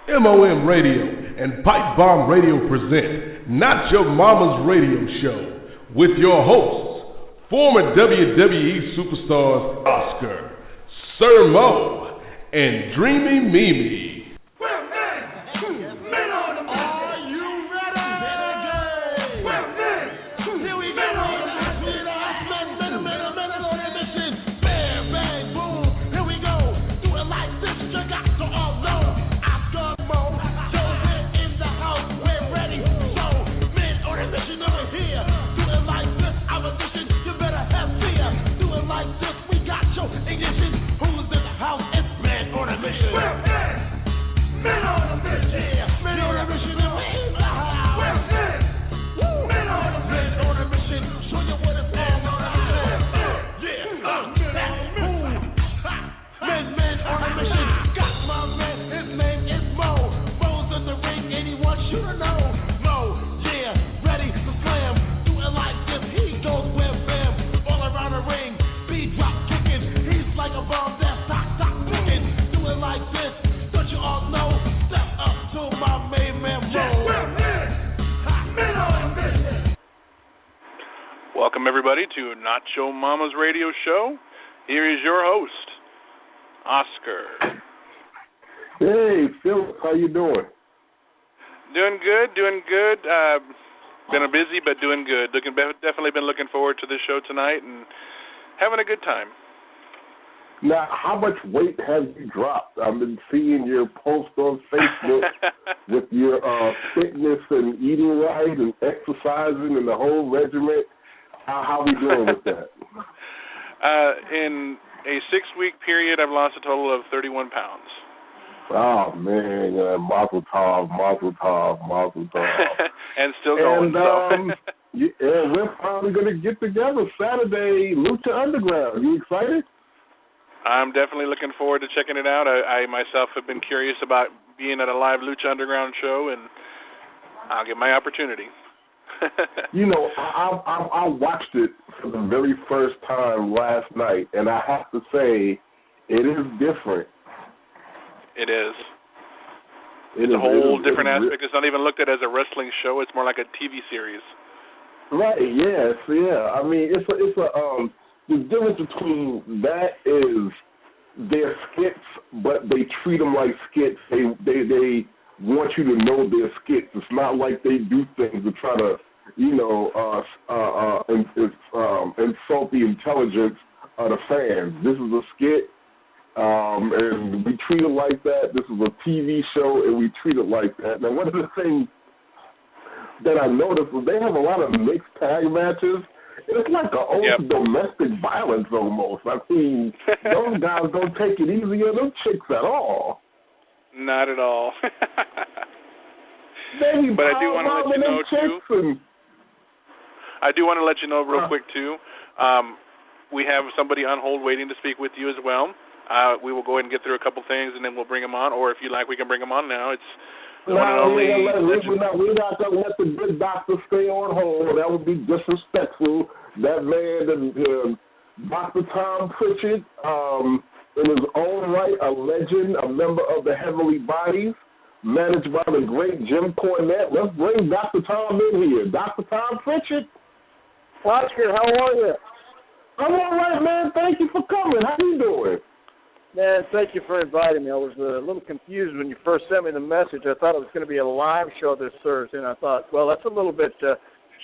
MOM Radio and Pipe Bomb Radio present Not Your Mama's Radio Show with your hosts, former WWE superstars Oscar, Sir Mo, and Dreami Mimi. Welcome, everybody, to Not Your Mama's Radio Show. Here is your host, Oscar. Hey, Phil, how you doing? Doing good. Been busy, but doing good. Definitely been looking forward to this show tonight and having a good time. Now, how much weight have you dropped? I've been seeing your post on Facebook with your fitness and eating right and exercising and the whole regiment. How are we doing with that? In a 6-week period, I've lost a total of 31 pounds. Oh, man, mazel tov. And still going. Yeah, we're probably going to get together Saturday, Lucha Underground. You excited? I'm definitely looking forward to checking it out. I myself have been curious about being at a live Lucha Underground show, and I'll get my opportunity. You know, I watched it for the very first time last night, and I have to say, it is different. It is. It's a whole different aspect. It's not even looked at as a wrestling show. It's more like a TV series. Right, yes, yeah. I mean, it's the difference between that is they're skits, but they treat them like skits. They want you to know they're skits. It's not like they do things to try to, insult the intelligence of the fans. This is a skit, and we treat it like that. This is a TV show, and we treat it like that. Now, one of the things that I noticed was they have a lot of mixed tag matches. It's like an old domestic violence almost. I mean, those guys don't take it easy on them chicks at all. Not at all. But I do want to let you know, too. I do want to let you know real quick, too. We have somebody on hold waiting to speak with you as well. We will go ahead and get through a couple things, and then we'll bring them on. Or if you like, we can bring them on now. It's one and only. We're not going to let the good doctor stay on hold. That would be disrespectful. That man, Dr. Tom Pritchett, in his own right, a legend, a member of the Heavenly Bodies, managed by the great Jim Cornette. Let's bring Dr. Tom in here. Dr. Tom Pritchett. Oscar, how are you? I'm all right, man. Thank you for coming. How you doing? Man, thank you for inviting me. I was a little confused when you first sent me the message. I thought it was going to be a live show this Thursday, and I thought, well, that's a little bit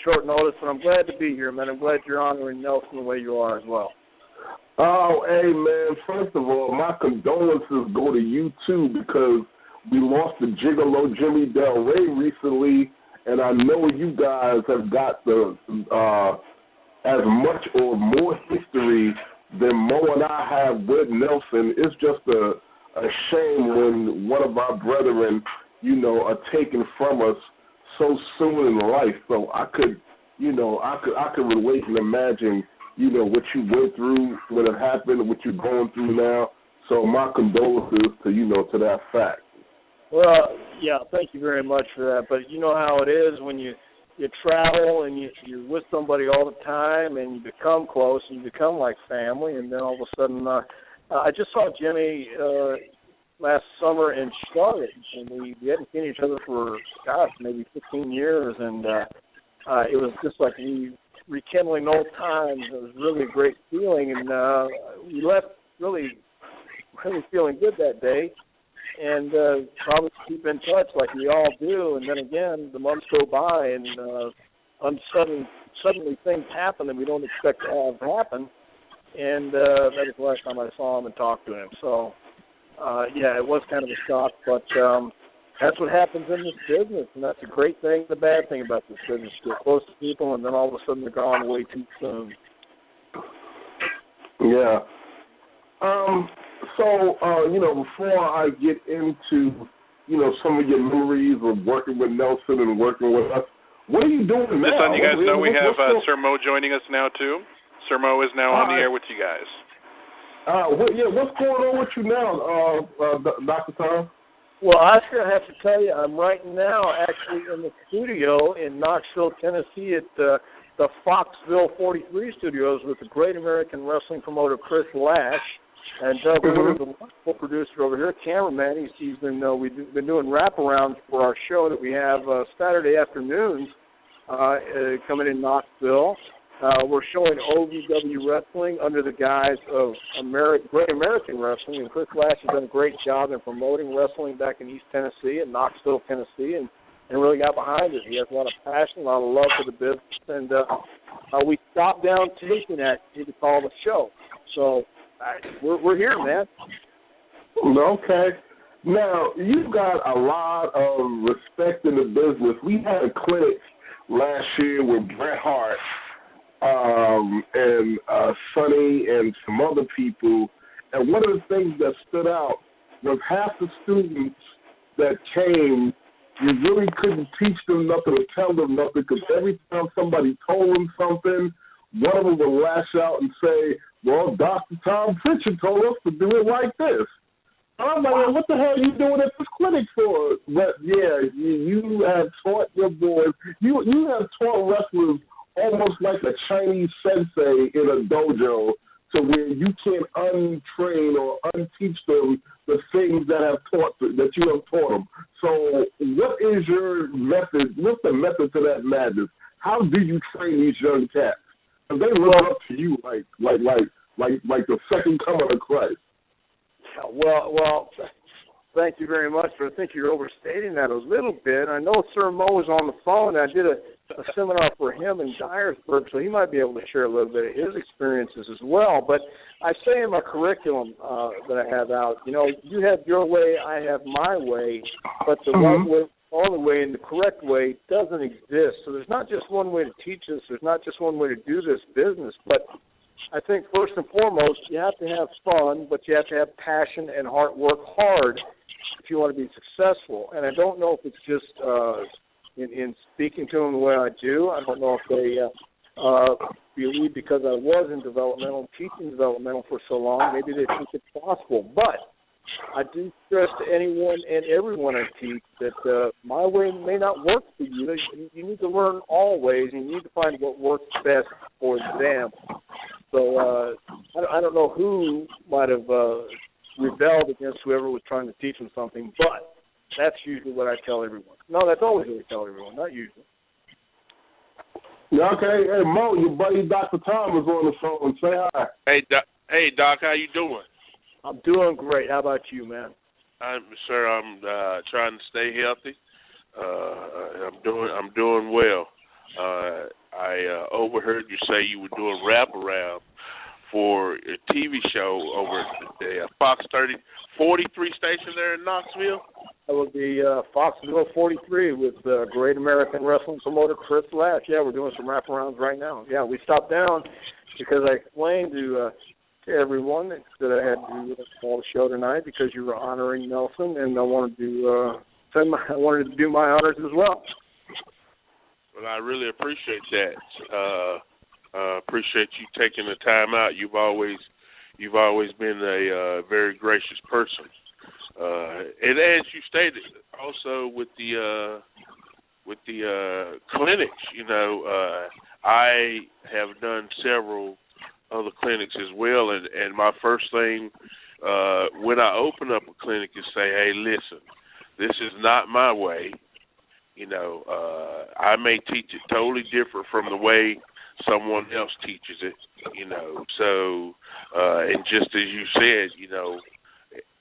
short notice, but I'm glad to be here, man. I'm glad you're honoring Nelson the way you are as well. Oh, hey, man, first of all, my condolences go to you, too, because we lost the gigolo Jimmy Del Rey recently, and I know you guys have got the as much or more history than Mo and I have with Nelson. It's just a shame when one of our brethren, are taken from us so soon in life. So I could relate and imagine, what you went through when it happened, what you're going through now. So my condolences to, to that fact. Well, yeah, thank you very much for that. But you know how it is when you travel and you're with somebody all the time and you become close and you become like family, and then all of a sudden I just saw Jimmy last summer in Charlotte, and we hadn't seen each other for, maybe 15 years, and it was just like rekindling old times. It was really a great feeling, and we left really feeling good that day, and probably keep in touch like we all do. And then again, the months go by, and suddenly things happen that we don't expect to have happen. And that was the last time I saw him and talked to him. So, it was kind of a shock, but that's what happens in this business, and that's a great thing, the bad thing about this business. You get close to people, and then all of a sudden they're gone way too soon. Yeah. Before I get into, some of your memories of working with Nelson and working with us, what are you doing now? Just letting you guys know we have Sir Mo joining us now, too. Sir Mo is now on the air with you guys. What's going on with you now, Dr. Tom? Well, Oscar, I have to tell you, I'm right now actually in the studio in Knoxville, Tennessee at the Foxville 43 studios with the great American wrestling promoter Chris Lash. And Doug Wood is a wonderful producer over here, cameraman. We've been doing wraparounds for our show that we have Saturday afternoons coming in Knoxville. We're showing OVW wrestling under the guise of Great American Wrestling, and Chris Lash has done a great job in promoting wrestling back in East Tennessee and Knoxville, Tennessee, and really got behind it. He has a lot of passion, a lot of love for the business, and we stopped down taping actually to call the show. So we're here, man. Okay. Now, you've got a lot of respect in the business. We had a clinic last year with Bret Hart and Sonny and some other people, and one of the things that stood out was half the students that came, you really couldn't teach them nothing or tell them nothing, because every time somebody told them something, one of them would lash out and say, well, Dr. Tom Pritchard told us to do it like this. I'm like, well, what the hell are you doing at this clinic for? But, yeah, you have taught your boys, you have taught wrestlers almost like a Chinese sensei in a dojo, to where you can't untrain or unteach them the things that you have taught them. So what is your method? What's the method to that madness? How do you train these young cats? Because they look up to you like the second coming of Christ. Well, thank you very much, but I think you're overstating that a little bit. I know Sir Mo is on the phone. I did a seminar for him in Dyersburg, so he might be able to share a little bit of his experiences as well. But I say in my curriculum that I have out, you have your way, I have my way, but the right way, only way, and the correct way doesn't exist. So there's not just one way to teach this. There's not just one way to do this business. But I think first and foremost, you have to have fun, but you have to have passion and work hard if you want to be successful. And I don't know if it's just in speaking to them the way I do. I don't know if they believe because I was in developmental, teaching developmental for so long, maybe they think it's possible. But I do stress to anyone and everyone I teach that my way may not work for you. You need to learn all ways, and you need to find what works best for them. So I don't know who might have rebelled against whoever was trying to teach them something, but that's usually what I tell everyone. No, that's always what I tell everyone, not usually. Yeah, okay. Hey, Mo, your buddy Dr. Tom is on the phone. Say hi. Hey, Doc, how you doing? I'm doing great. How about you, man? I'm trying to stay healthy. I'm doing well. I overheard you say you were doing wraparound for a TV show over at the Fox 43 station there in Knoxville. That would be Foxville 43 with great American wrestling promoter Chris Lash. Yeah, we're doing some wraparounds right now. Yeah, we stopped down because I explained to everyone that I had to call the show tonight because you were honoring Nelson, and I wanted to do my honors as well. Well, I really appreciate that. Appreciate you taking the time out. You've always been a very gracious person. And as you stated, also with the clinics, I have done several other clinics as well, and my first thing when I open up a clinic and say, hey, listen, this is not my way. I may teach it totally different from the way someone else teaches it, So, and just as you said,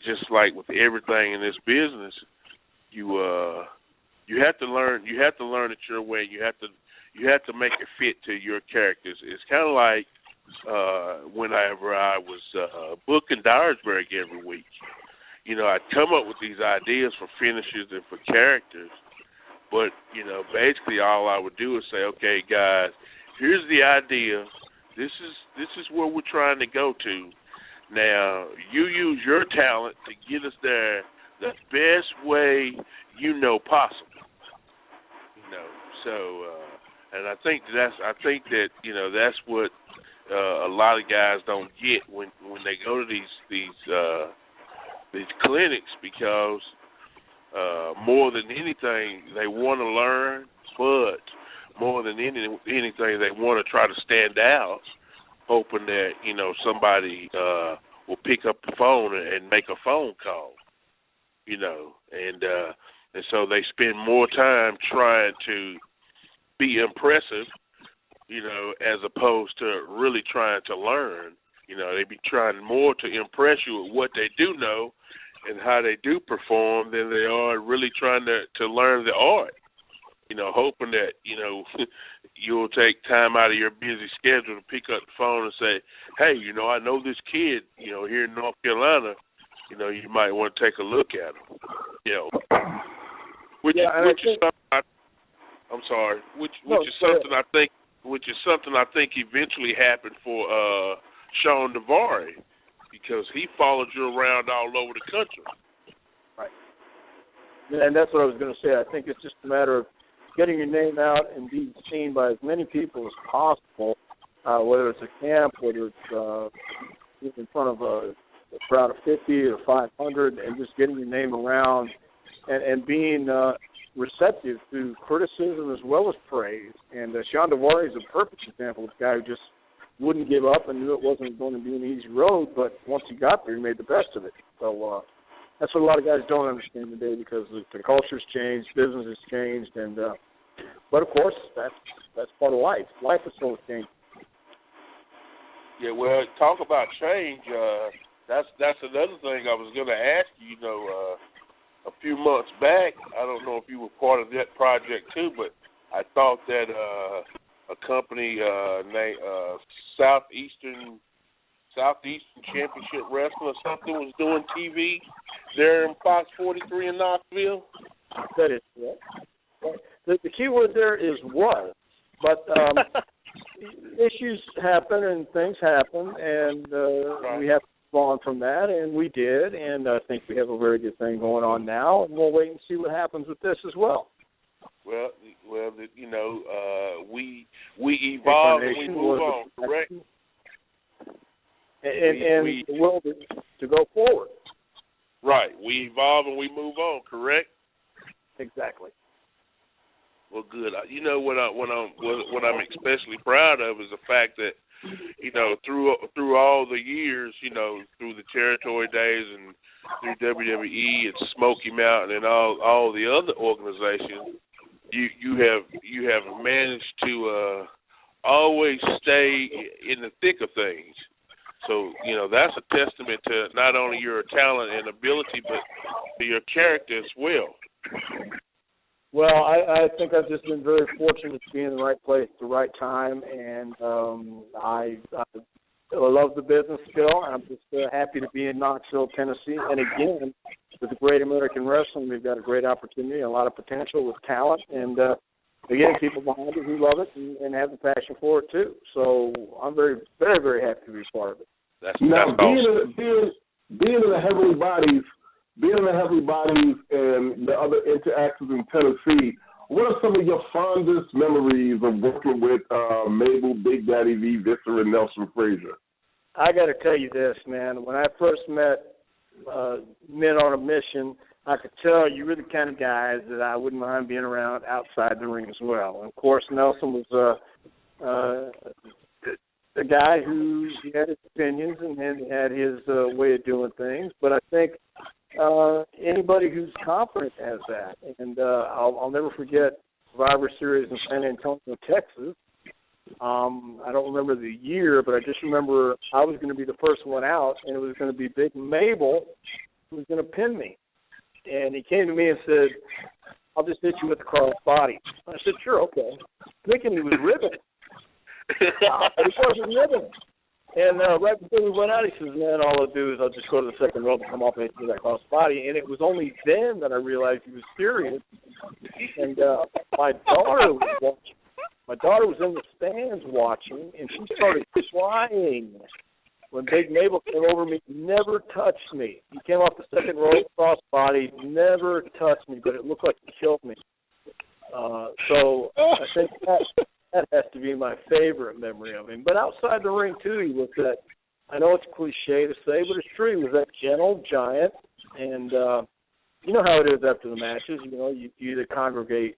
just like with everything in this business, you have to learn. You have to learn it your way. You have to make it fit to your characters. It's kind of like whenever I was booking Dyersburg every week. I'd come up with these ideas for finishes and for characters, but basically all I would do is say, okay, guys, here's the idea. This is where we're trying to go to. Now, you use your talent to get us there the best way possible. And I think that's what a lot of guys don't get when they go to these clinics, because more than anything they want to learn, but more than anything they want to try to stand out, hoping that somebody will pick up the phone and make a phone call, and so they spend more time trying to be impressive, as opposed to really trying to learn. They be trying more to impress you with what they do know and how they do perform than they are really trying to learn the art. Hoping that, you'll take time out of your busy schedule to pick up the phone and say, hey, I know this kid, here in North Carolina, you might want to take a look at him. Which is something I think eventually happened for Sean Devari, because he followed you around all over the country. Right. And that's what I was going to say. I think it's just a matter of getting your name out and being seen by as many people as possible, whether it's a camp, whether it's in front of a crowd of 50 or 500, and just getting your name around and being receptive to criticism as well as praise. And Sean Devari is a perfect example of a guy who just wouldn't give up and knew it wasn't going to be an easy road, but once he got there, he made the best of it. So that's what a lot of guys don't understand today, because the culture's changed, business has changed, and but of course that's part of life. Life is full of change. Yeah, well, talk about change. That's another thing I was going to ask you. A few months back, I don't know if you were part of that project too, but I thought that a company named Southeastern Championship Wrestling or something was doing TV there in Fox 43 in Knoxville. That is correct. The key word there is was, but issues happen and things happen, and we have to move on from that, and we did, and I think we have a very good thing going on now, and we'll wait and see what happens with this as well. Well, we evolve and we move on, correct? And we will to go forward. Right. We evolve and we move on, correct? Exactly. Well, good. What I'm especially proud of is the fact that through all the years, through the territory days and through WWE and Smoky Mountain and all the other organizations, you have managed to always stay in the thick of things. So, that's a testament to not only your talent and ability, but to your character as well. Well, I think I've just been very fortunate to be in the right place at the right time, and I love the business still. I'm just happy to be in Knoxville, Tennessee. And again, with the Great American Wrestling, we've got a great opportunity, a lot of potential with talent, and again, people behind it who love it and have the passion for it too. So I'm very, very, very happy to be part of it. That's now, awesome. being in the heavenly bodies and the other interactions in Tennessee, what are some of your fondest memories of working with Mabel, Big Daddy V, Visser, and Nelson Frazier? I got to tell you this, man. When I first met Men on a Mission, I could tell you were the kind of guys that I wouldn't mind being around outside the ring as well. And of course, Nelson was a guy who he had his opinions and he had his way of doing things, but I think anybody who's confident has that. And I'll never forget Survivor Series in San Antonio, Texas. I don't remember the year, but I just remember I was going to be the first one out, and it was going to be Big Mabel who was going to pin me. And he came to me and said, I'll just hit you with the cross body. I said, sure, okay. Thinking he was ribbon. But he wasn't ribbon. And right before we went out, he says, man, all I'll do is I'll just go to the second rope and come off and hit you with that cross body. And it was only then that I realized he was serious. And my daughter was watching. My daughter was in the stands watching, and she started crying when Big Mabel came over me. Never touched me. He came off the second rope, crossbody, never touched me, but it looked like he killed me. So I think that has to be my favorite memory of him. But outside the ring, too, he was that, I know it's cliche to say, but it's true, he was that gentle giant. And you know how it is after the matches. You know, you either congregate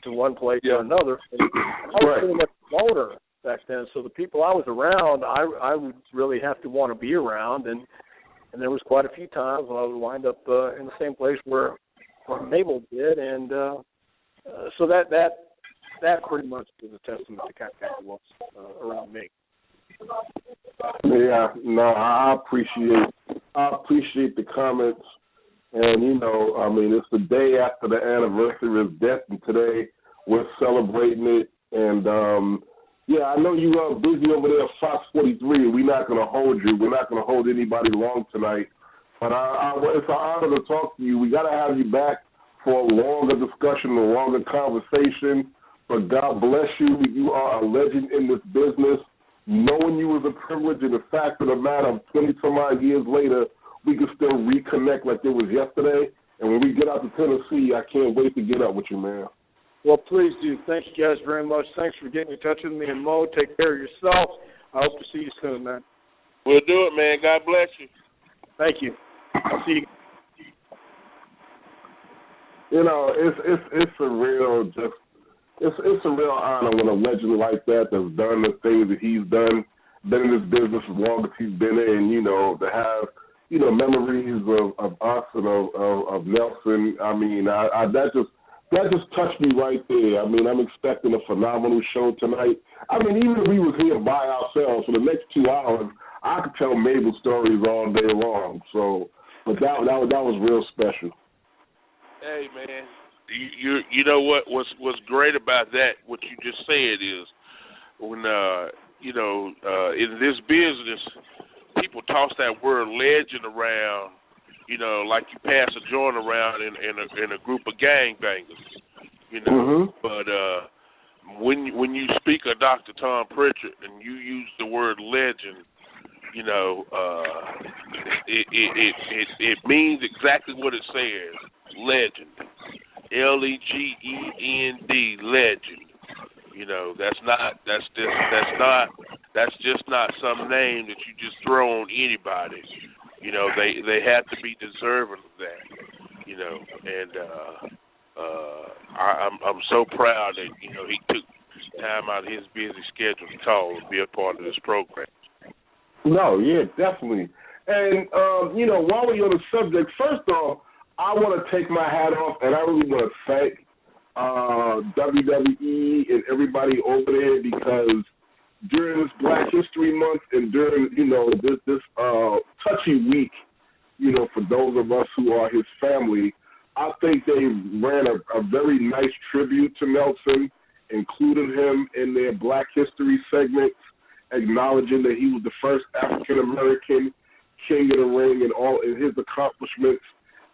to one place or another. And I was pretty much a loner back then, so the people I was around, I would really have to want to be around, and there was quite a few times when I would wind up in the same place where Mabel did, and so that pretty much is a testament to kind of what's around me. Yeah, no, I appreciate the comments. And, you know, I mean, it's the day after the anniversary of his death, and today we're celebrating it. And, I know you are busy over there at Fox 43. We're not going to hold you. We're not going to hold anybody long tonight. But it's an honor to talk to you. We got to have you back for a longer discussion, a longer conversation. But God bless you. You are a legend in this business. Knowing you is a privilege, and the fact of the matter of 20-some-odd years later, we can still reconnect like it was yesterday. And when we get out to Tennessee, I can't wait to get up with you, man. Well, please do. Thank you guys very much. Thanks for getting in touch with me. And Mo, take care of yourself. I hope to see you soon, man. We'll do it, man. God bless you. Thank you. I'll see you. You know, it's a real honor when a legend like that that's done the things that he's done, been in this business as long as he's been in, you know, to have, you know, memories of us and of Nelson. I mean, that just touched me right there. I mean, I'm expecting a phenomenal show tonight. I mean, even if we was here by ourselves for the next 2 hours, I could tell Mabel stories all day long. So, but that was real special. Hey, man, you know what's great about that? What you just said is when in this business, people toss that word legend around, you know, like you pass a joint around in a group of gangbangers, you know. Mm-hmm. But when you speak of Dr. Tom Pritchard and you use the word legend, you know, it means exactly what it says, legend, LEGEND, legend. You know, that's just not some name that you just throw on anybody. You know, they have to be deserving of that. You know, and I'm so proud that, you know, he took time out of his busy schedule to call and be a part of this program. No, yeah, definitely. And you know, while we're on the subject, first off, I want to take my hat off, and I really want to thank WWE and everybody over there, because during this Black History Month and during, you know, this touchy week, you know, for those of us who are his family, I think they ran a very nice tribute to Nelson, including him in their Black History segments, acknowledging that he was the first African American king of the ring and all in his accomplishments.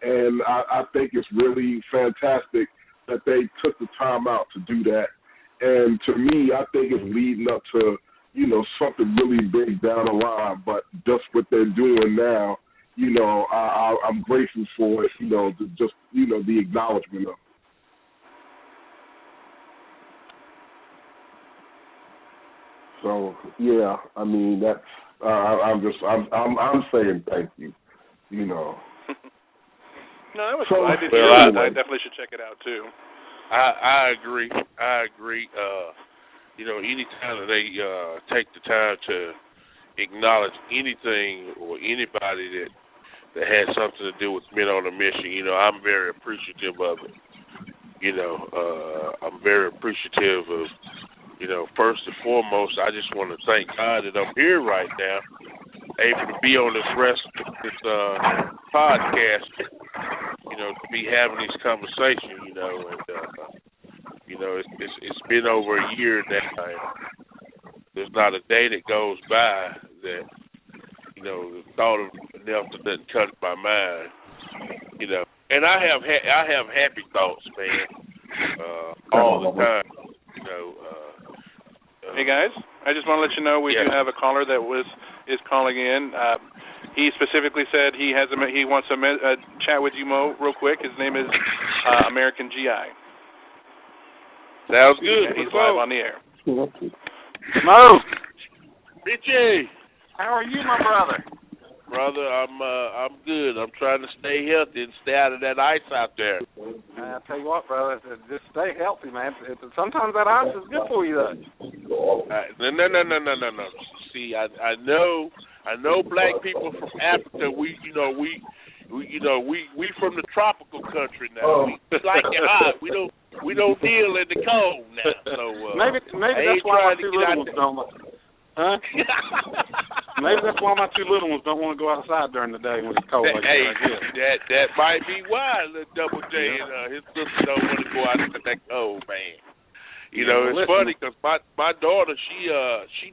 And I think it's really fantastic that they took the time out to do that. And to me, I think it's leading up to, you know, something really big down the line. But just what they're doing now, you know, I'm grateful for it, you know, just, you know, the acknowledgement of it. So, yeah, I mean, that's, I'm saying thank you, you know. No, that was so, cool. I anyway. definitely should check it out too. I agree. anytime that they take the time to acknowledge anything or anybody that has something to do with Men on a Mission, I'm very appreciative of it. I'm very appreciative of, first and foremost, I just want to thank God that I'm here right now, able to be on this podcast, to be having these conversations, and, it's been over a year now, and there's not a day that goes by that, the thought of Nelson doesn't cut my mind, And I have happy thoughts, man, all the time, Hey guys, I just want to let you know we do have a caller that is calling in. He specifically said he wants to chat with you, Mo, real quick. His name is American GI. Sounds good. And he's live on the air. Mo, Richie, how are you, my brother? Brother, I'm good. I'm trying to stay healthy and stay out of that ice out there. I tell you what, brother, just stay healthy, man. Sometimes that ice is good for you, though. No. See, I know black people from Africa. We from the tropical country now. We like it hot. We don't deal in the cold now. So maybe that's why my two little ones don't. Huh? Maybe that's why my two little ones don't want to go outside during the day when it's cold like that, I guess. That might be why the Double J and his sister don't want to go out into that cold, man. It's funny because my daughter, she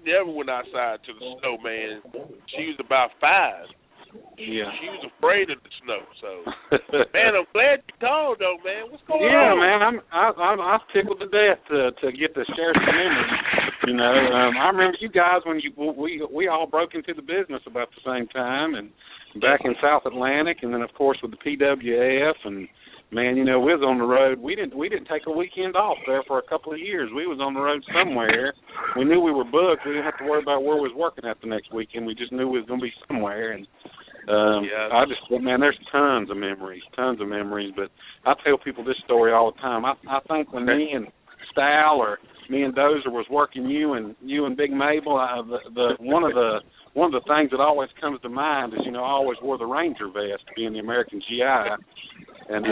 never went outside to the snow, man. She was about 5. Yeah. She was afraid of the snow, so man, I'm glad you called though, man. What's going on? Yeah, man, I'm tickled to death to get to share some memories. I remember you guys when we all broke into the business about the same time, and back in South Atlantic, and then of course with the PWF, and man, we was on the road. We didn't take a weekend off there for a couple of years. We was on the road somewhere. We knew we were booked. We didn't have to worry about where we was working at the next weekend. We just knew we was going to be somewhere, and there's tons of memories. But I tell people this story all the time. I think when me and Stal or me and Dozer was working you and Big Mabel, one of the things that always comes to mind is I always wore the Ranger vest, being the American GI, and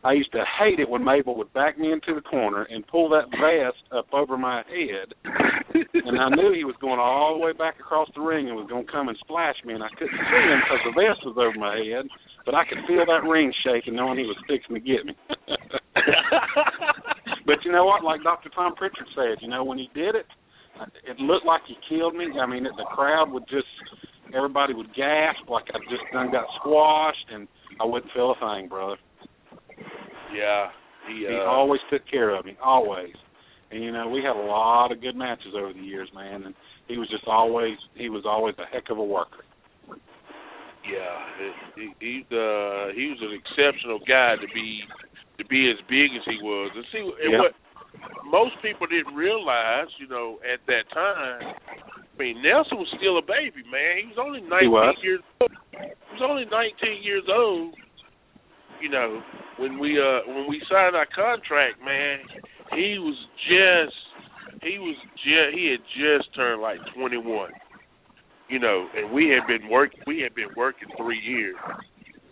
I used to hate it when Mabel would back me into the corner and pull that vest up over my head, and I knew he was going all the way back across the ring and was going to come and splash me, and I couldn't see him because the vest was over my head, but I could feel that ring shaking knowing he was fixing to get me. But you know what? Like Dr. Tom Pritchard said, when he did it, it looked like he killed me. I mean, the crowd would everybody would gasp like I just done got squashed, and I wouldn't feel a thing, brother. Yeah. He always took care of me, always. And, we had a lot of good matches over the years, man, and he was always a heck of a worker. Yeah, he was an exceptional guy to be as big as he was. And see, what most people didn't realize, at that time, I mean, Nelson was still a baby, man. He was only 19 years old. He was only 19 years old. When we signed our contract, man, he had just turned like 21. And we had been working 3 years.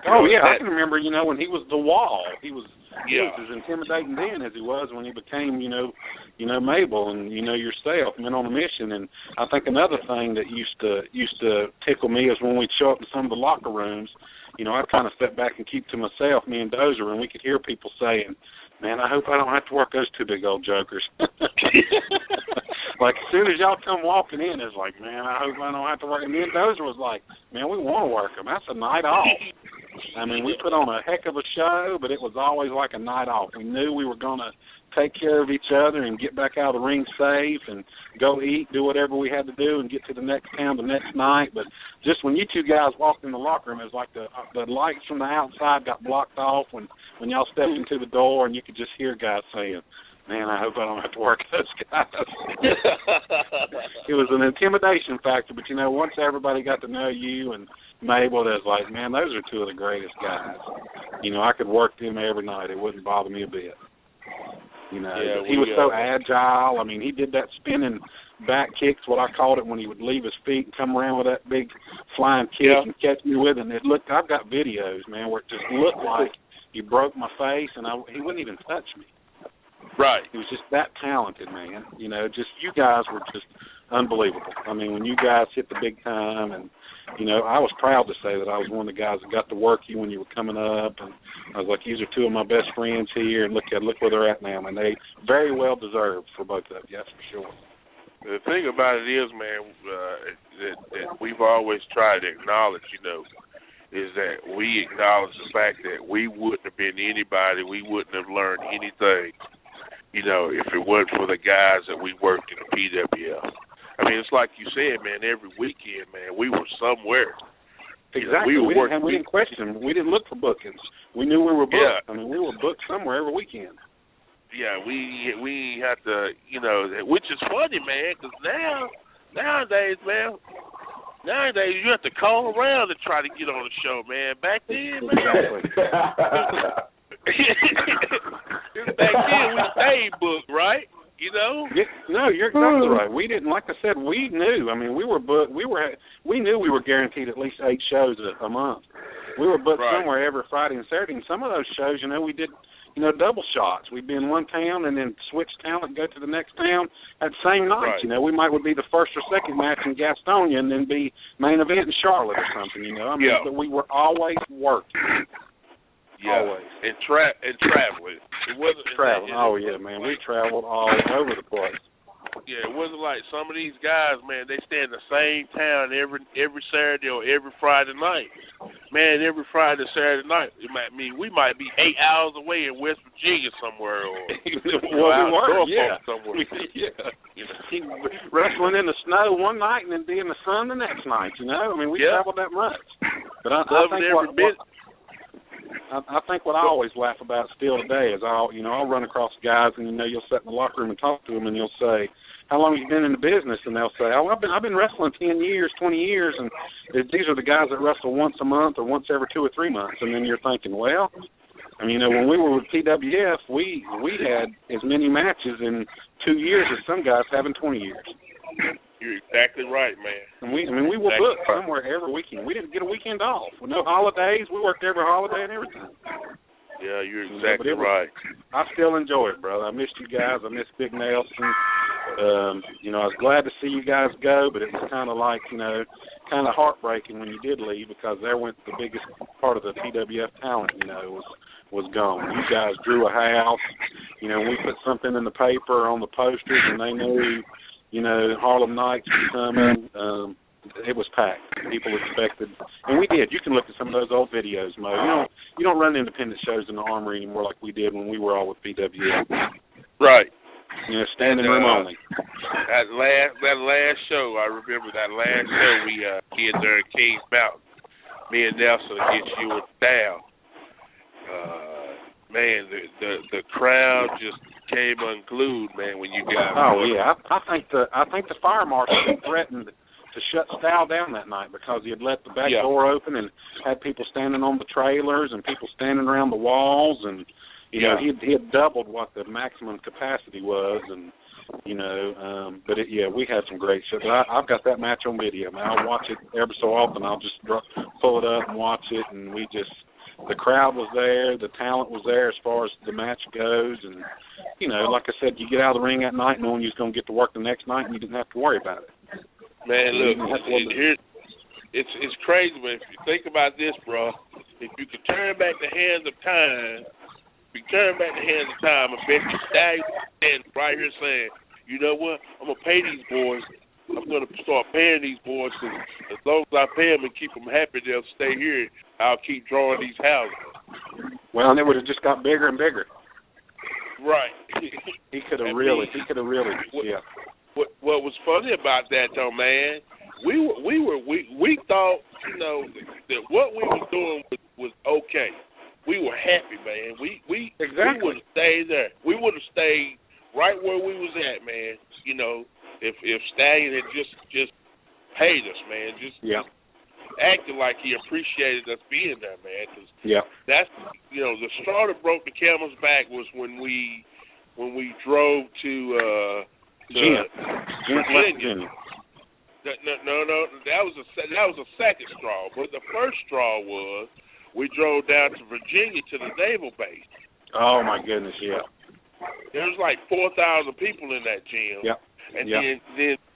Oh yeah, I can remember, when he was the Wall. He was as intimidating then as he was when he became, Mabel and yourself, Men on a Mission. And I think another thing that used to tickle me is when we'd show up to some of the locker rooms. I'd kind of step back and keep to myself, me and Dozer, and we could hear people saying, "Man, I hope I don't have to work those two big old jokers." Like, as soon as y'all come walking in, it's like, "Man, I hope I don't have to work." And me and Dozer was like, "Man, we want to work them. That's a night off." I mean, we put on a heck of a show, but it was always like a night off. We knew we were going to take care of each other and get back out of the ring safe and go eat, do whatever we had to do, and get to the next town the next night. But just when you two guys walked in the locker room, it was like the lights from the outside got blocked off when y'all stepped into the door, and you could just hear guys saying, "Man, I hope I don't have to work those guys." It was an intimidation factor, but once everybody got to know you and Mabel, it was like, man, those are two of the greatest guys. I could work them every night. It wouldn't bother me a bit. You know, Yeah, he was so agile. I mean, he did that spinning back kicks, what I called it, when he would leave his feet and come around with that big flying kick and catch me with it. And it looked, I've got videos, man, where it just looked like he broke my face, and he wouldn't even touch me. Right. He was just that talented, man. You know, just you guys were just unbelievable. I mean, when you guys hit the big time, and, you know, I was proud to say that I was one of the guys that got to work you when you were coming up, and I was like, these are two of my best friends here, and look where they're at now, and they very well deserved for both of you, that's for sure. The thing about it is, man, that we've always tried to acknowledge, you know, is that we acknowledge the fact that we wouldn't have been anybody, we wouldn't have learned anything, you know, if it wasn't for the guys that we worked in the PWF. I mean, it's like you said, man, every weekend, man, we were somewhere. Exactly. You know, we didn't question. We didn't look for bookings. We knew we were booked. Yeah. I mean, we were booked somewhere every weekend. Yeah, we have to, you know, which is funny, man, because nowadays, man, you have to call around to try to get on the show, man. Back then, man, back then we stayed booked, right? You know? Yeah, no, you're exactly right. We didn't, like I said, we knew. I mean, we were booked. We knew we were guaranteed at least 8 shows a month. We were booked somewhere every Friday and Saturday, and some of those shows, you know, we did, you know, double shots. We'd be in one town and then switch town and go to the next town at the same night. Right. You know, we would be the first or second match in Gastonia and then be main event in Charlotte or something, you know. I mean, but we were always working. Yeah. Always. And traveling. It wasn't traveling. Oh yeah, man. We traveled all over the place. Yeah, it wasn't like some of these guys, man, they stay in the same town every Saturday or every Friday night. Man, every Friday, Saturday night, it might mean we might be 8 hours away in West Virginia somewhere, or somewhere. Wrestling in the snow one night and then be in the sun the next night. You know, I mean, we traveled that much. But I think what I always laugh about still today is I'll run across guys and, you know, you'll sit in the locker room and talk to them and you'll say, how long have you been in the business? And they'll say, oh, I've been wrestling 10 years, 20 years, and these are the guys that wrestle once a month or once every 2 or 3 months. And then you're thinking, well, I mean, you know, when we were with PWF, we had as many matches in 2 years as some guys have in 20 years. You're exactly right, man. And we were booked somewhere every weekend. We didn't get a weekend off. With no holidays, we worked every holiday and everything. Yeah, you're exactly right. I still enjoy it, brother. I missed you guys. I missed Big Nelson. You know, I was glad to see you guys go, but it was kind of like, you know, kind of heartbreaking when you did leave because there went the biggest part of the PWF talent, you know, was gone. You guys drew a house. You know, we put something in the paper on the posters, and they knew, you know, Harlem Nights was coming. It was packed. People expected, and we did. You can look at some of those old videos, Mo. You don't run independent shows in the Armory anymore like we did when we were all with PWF. Right. You know, standing room only. That last show, I remember that last show we did there in Kings Mountain. Me and Nelson against you and Down. Man, the crowd just came unglued, man, when you got. Oh yeah, I think the fire marshal threatened to shut Stal down that night because he had left the back door open and had people standing on the trailers and people standing around the walls, and you know he had doubled what the maximum capacity was, and you know, we had some great shit. But I've got that match on video, man. I'll watch it every so often. I'll just pull it up and watch it, and the crowd was there, the talent was there as far as the match goes, and you know, like I said, you get out of the ring that night knowing you was going to get to work the next night, and you didn't have to worry about it. Man, look, it's crazy, but if you think about this, bro, if you could turn back the hands of time, I bet you standing right here saying, you know what, I'm going to pay these boys. I'm going to start paying these boys because as long as I pay them and keep them happy, they'll stay here. I'll keep drawing these houses. Well, and it would have just got bigger and bigger. Right. He could have really, yeah. What was funny about that though, man? We thought, you know, that what we were doing was okay. We were happy, man. We would have stayed there. We would have stayed right where we was at, man. You know, if Stallion had just paid us, man, just acted like he appreciated us being there, man. Cause that's, you know, the straw that broke the camel's back was when we when we drove to Virginia. No, that was a second straw. But the first straw was we drove down to Virginia to the naval base. Oh my goodness, yeah. There was like 4,000 people in that gym. Yep. And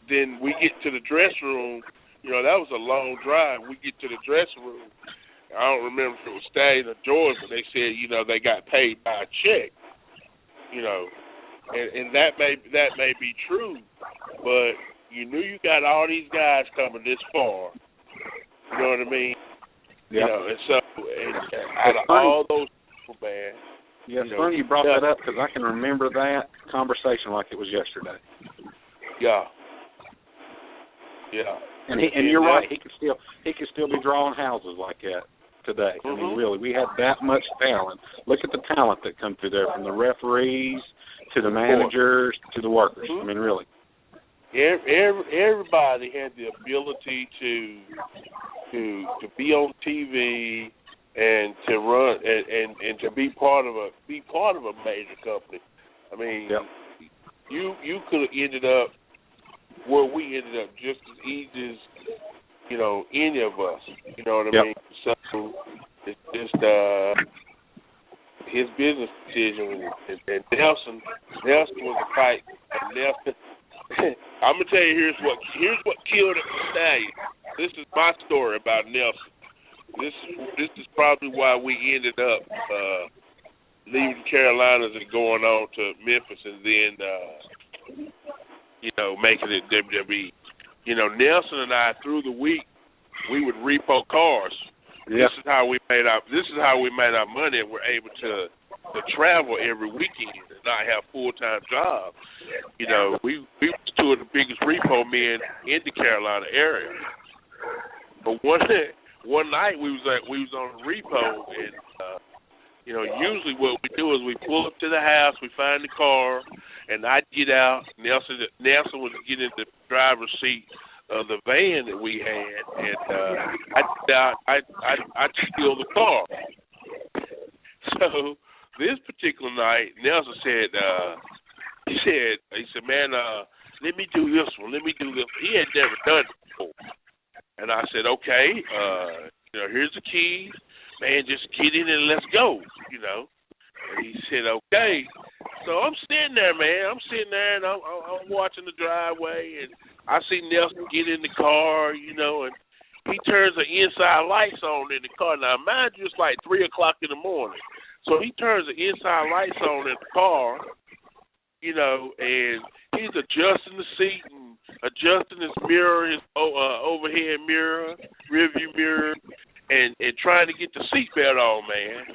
then we get to the dressing room. You know, that was a long drive. We get to the dressing room. I don't remember if it was Stallion or George, but they said, you know, they got paid by a check. You know, and that may be true, but you knew you got all these guys coming this far. You know what I mean? Yep. You know, and so out of all those people, man. Yeah, it's funny you brought that up because I can remember that conversation like it was yesterday. Yeah. Yeah. And you're right. He could still be drawing houses like that today. I mean, really, we had that much talent. Look at the talent that come through there, from the referees to the managers to the workers. I mean, really. Everybody had the ability to be on TV and to run and to be part of a major company. I mean, you could have ended up where we ended up just as easy as, you know, any of us. You know what I mean? So it's just his business decision, and Nelson was a fight. And Nelson, I'm gonna tell you, here's what killed it today. This is my story about Nelson. This is probably why we ended up leaving Carolinas and going on to Memphis, and then you know, making it WWE. You know, Nelson and I, through the week, we would repo cars. Yep. This is how we made our money, and we're able to travel every weekend and not have full-time jobs. You know, we were two of the biggest repo men in the Carolina area. But one night we was on a repo, and you know, usually what we do is we pull up to the house, we find the car, and I'd get out. Nelson would get in the driver's seat of the van that we had, and I'd get out. I'd steal the car. So this particular night, Nelson said, he said, man, let me do this one. Let me do this. He had never done it before, and I said, okay, you know, here's the keys. Man, just get in and let's go, you know. And he said, okay. So I'm sitting there, man. And I'm watching the driveway, and I see Nelson get in the car, you know, and he turns the inside lights on in the car. Now, mind you, it's like 3 o'clock in the morning. So he turns the inside lights on in the car, you know, and he's adjusting the seat and adjusting his mirror, his overhead mirror, rearview mirror, and trying to get the seatbelt on, man.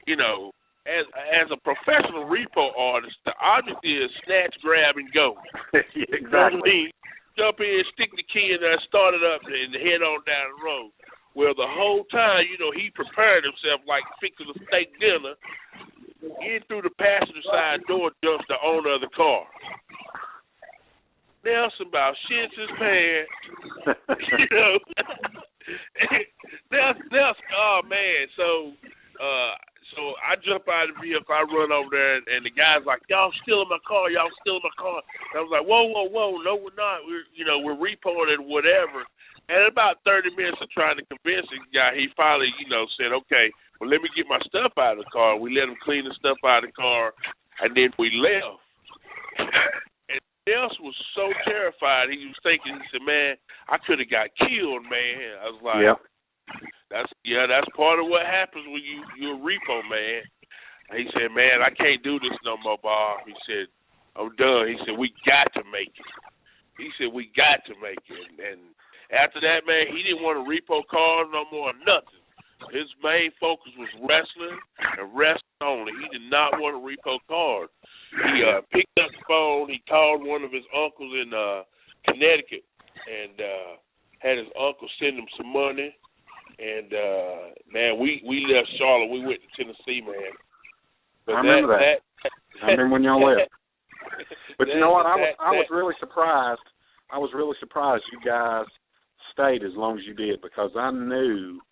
You know, as a professional repo artist, the object is snatch, grab, and go. Exactly. You know what I mean? Jump in, stick the key in there, start it up, and head on down the road. Well, the whole time, you know, he prepared himself like fixing a steak dinner. In through the passenger side door jumps the owner of the car. Nelson about shits his pants, you know. Nelson, oh man, so I jump out of the vehicle, I run over there, and the guy's like, y'all stealing my car. And I was like, whoa, no, we're not. We're repoing it, whatever. And about 30 minutes of trying to convince the guy, he finally, you know, said, okay, well, let me get my stuff out of the car. We let him clean the stuff out of the car, and then we left. And Nelson was so terrified. He was thinking, he said, man, I could have got killed, man. I was like, yep. That's part of what happens when you're a repo, man. And he said, man, I can't do this no more, Bob. He said, I'm done. He said, we got to make it. And after that, man, he didn't want to repo cars no more or nothing. His main focus was wrestling and wrestling only. He did not want to repo cars. He picked up the phone. He called one of his uncles in Connecticut and had his uncle send him some money. And, man, we left Charlotte. We went to Tennessee, man. But I remember that. I remember when y'all left. But you know what? I was really surprised. I was really surprised you guys stayed as long as you did, because I knew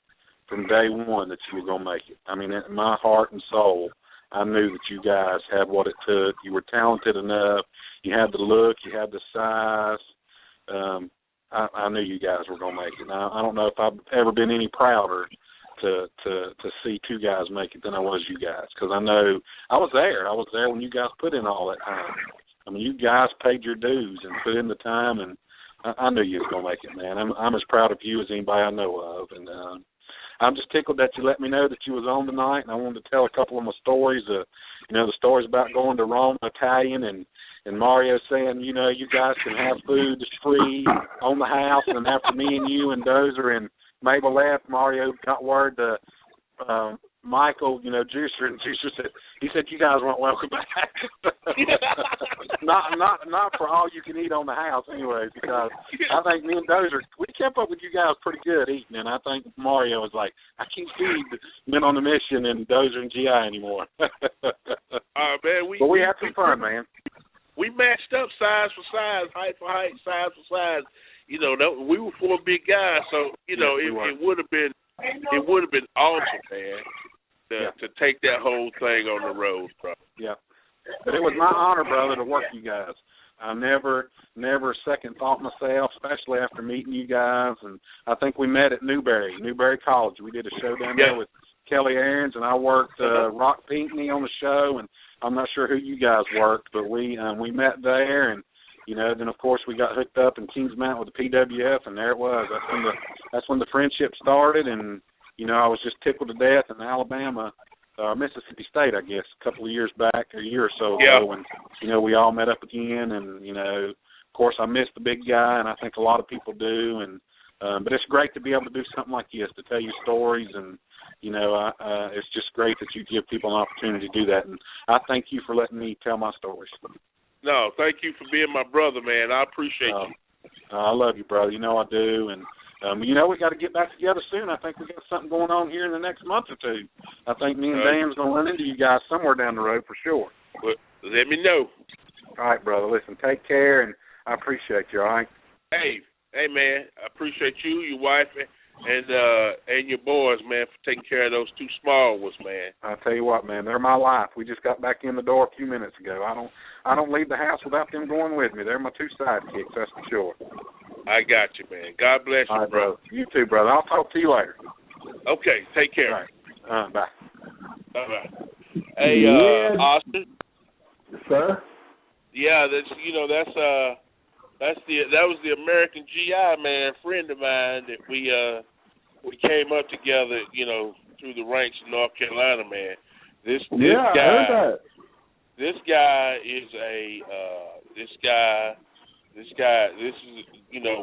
from day one that you were going to make it. I mean, in my heart and soul, I knew that you guys had what it took. You were talented enough. You had the look. You had the size. I knew you guys were going to make it. Now, I don't know if I've ever been any prouder to see two guys make it than I was you guys, because I know I was there. I was there when you guys put in all that time. I mean, you guys paid your dues and put in the time, and I knew you was going to make it, man. I'm as proud of you as anybody I know of, and I'm just tickled that you let me know that you was on tonight, and I wanted to tell a couple of my stories. The stories about going to Rome Italian and Mario saying, you guys can have food that's free on the house, and after me and you and Dozer and Mabel left, Mario got word to Michael, Juicer, and Juicer said, he said, you guys weren't welcome back. not for all you can eat on the house anyways, because I think me and Dozer, we kept up with you guys pretty good eating, and I think Mario was like, I can't feed Men on the Mission and Dozer and GI anymore. Man, but we had some fun, man. We matched up size for size, height for height, size for size. We were four big guys, so it would have been awesome, man, to take that whole thing on the road, bro. Yeah, but it was my honor, brother, to work you guys. I never second thought myself, especially after meeting you guys. And I think we met at Newberry College. We did a show down there with Kelly Aarons, and I worked Rock Pinckney on the show, and I'm not sure who you guys worked, but we met there, and then of course we got hooked up in Kings Mountain with the PWF, and there it was. That's when the friendship started, and I was just tickled to death in Alabama, Mississippi State, I guess, a couple of years back, or a year or so ago, and we all met up again, and of course I miss the big guy, and I think a lot of people do, and but it's great to be able to do something like this, to tell you stories, and it's just great that you give people an opportunity to do that, and I thank you for letting me tell my stories. No, thank you for being my brother, man. I appreciate you. I love you, brother. I do, and we got to get back together soon. I think we got something going on here in the next month or two. I think me and Dan's going to run into you guys somewhere down the road for sure. But let me know. All right, brother. Listen, take care, and I appreciate you, all right? Hey, man, I appreciate you, your wife, and your boys, man, for taking care of those two small ones, man. I tell you what, man, they're my life. We just got back in the door a few minutes ago. I don't leave the house without them going with me. They're my two sidekicks, that's for sure. I got you, man. God bless you, all right, bro. You too, brother. I'll talk to you later. Okay, take care. All right. Bye. Bye-bye. Hey, Austin. Sir? Yeah, that was the American GI, man, friend of mine that we came up together, through the ranks in North Carolina, man. This I heard that. This guy is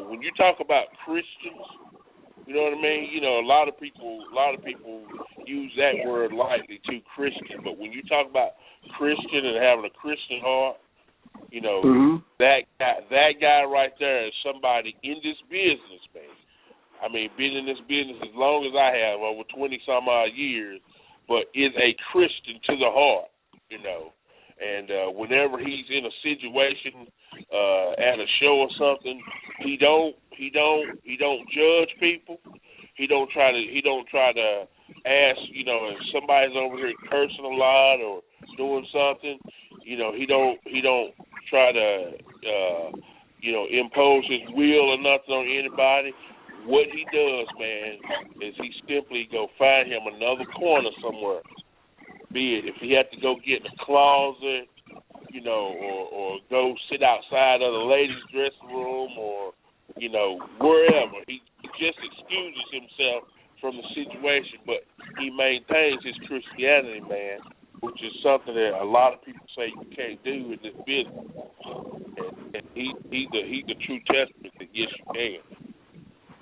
when you talk about Christians, you know what I mean? A lot of people use that word lightly too, Christian, but when you talk about Christian and having a Christian heart, that guy right there is somebody in this business, man. I mean, been in this business as long as I have, over 20-some odd years, but is a Christian to the heart, And whenever he's in a situation at a show or something, he don't judge people. He don't try to ask, if somebody's over here cursing a lot or doing something, he don't try to impose his will or nothing on anybody. What he does, man, is he simply go find him another corner somewhere. Be it if he had to go get in a closet, or go sit outside of the ladies' dressing room, or wherever. He just excuses himself from the situation, but he maintains his Christianity, man, which is something that a lot of people say you can't do in this business. And he's the true testament that yes, you can.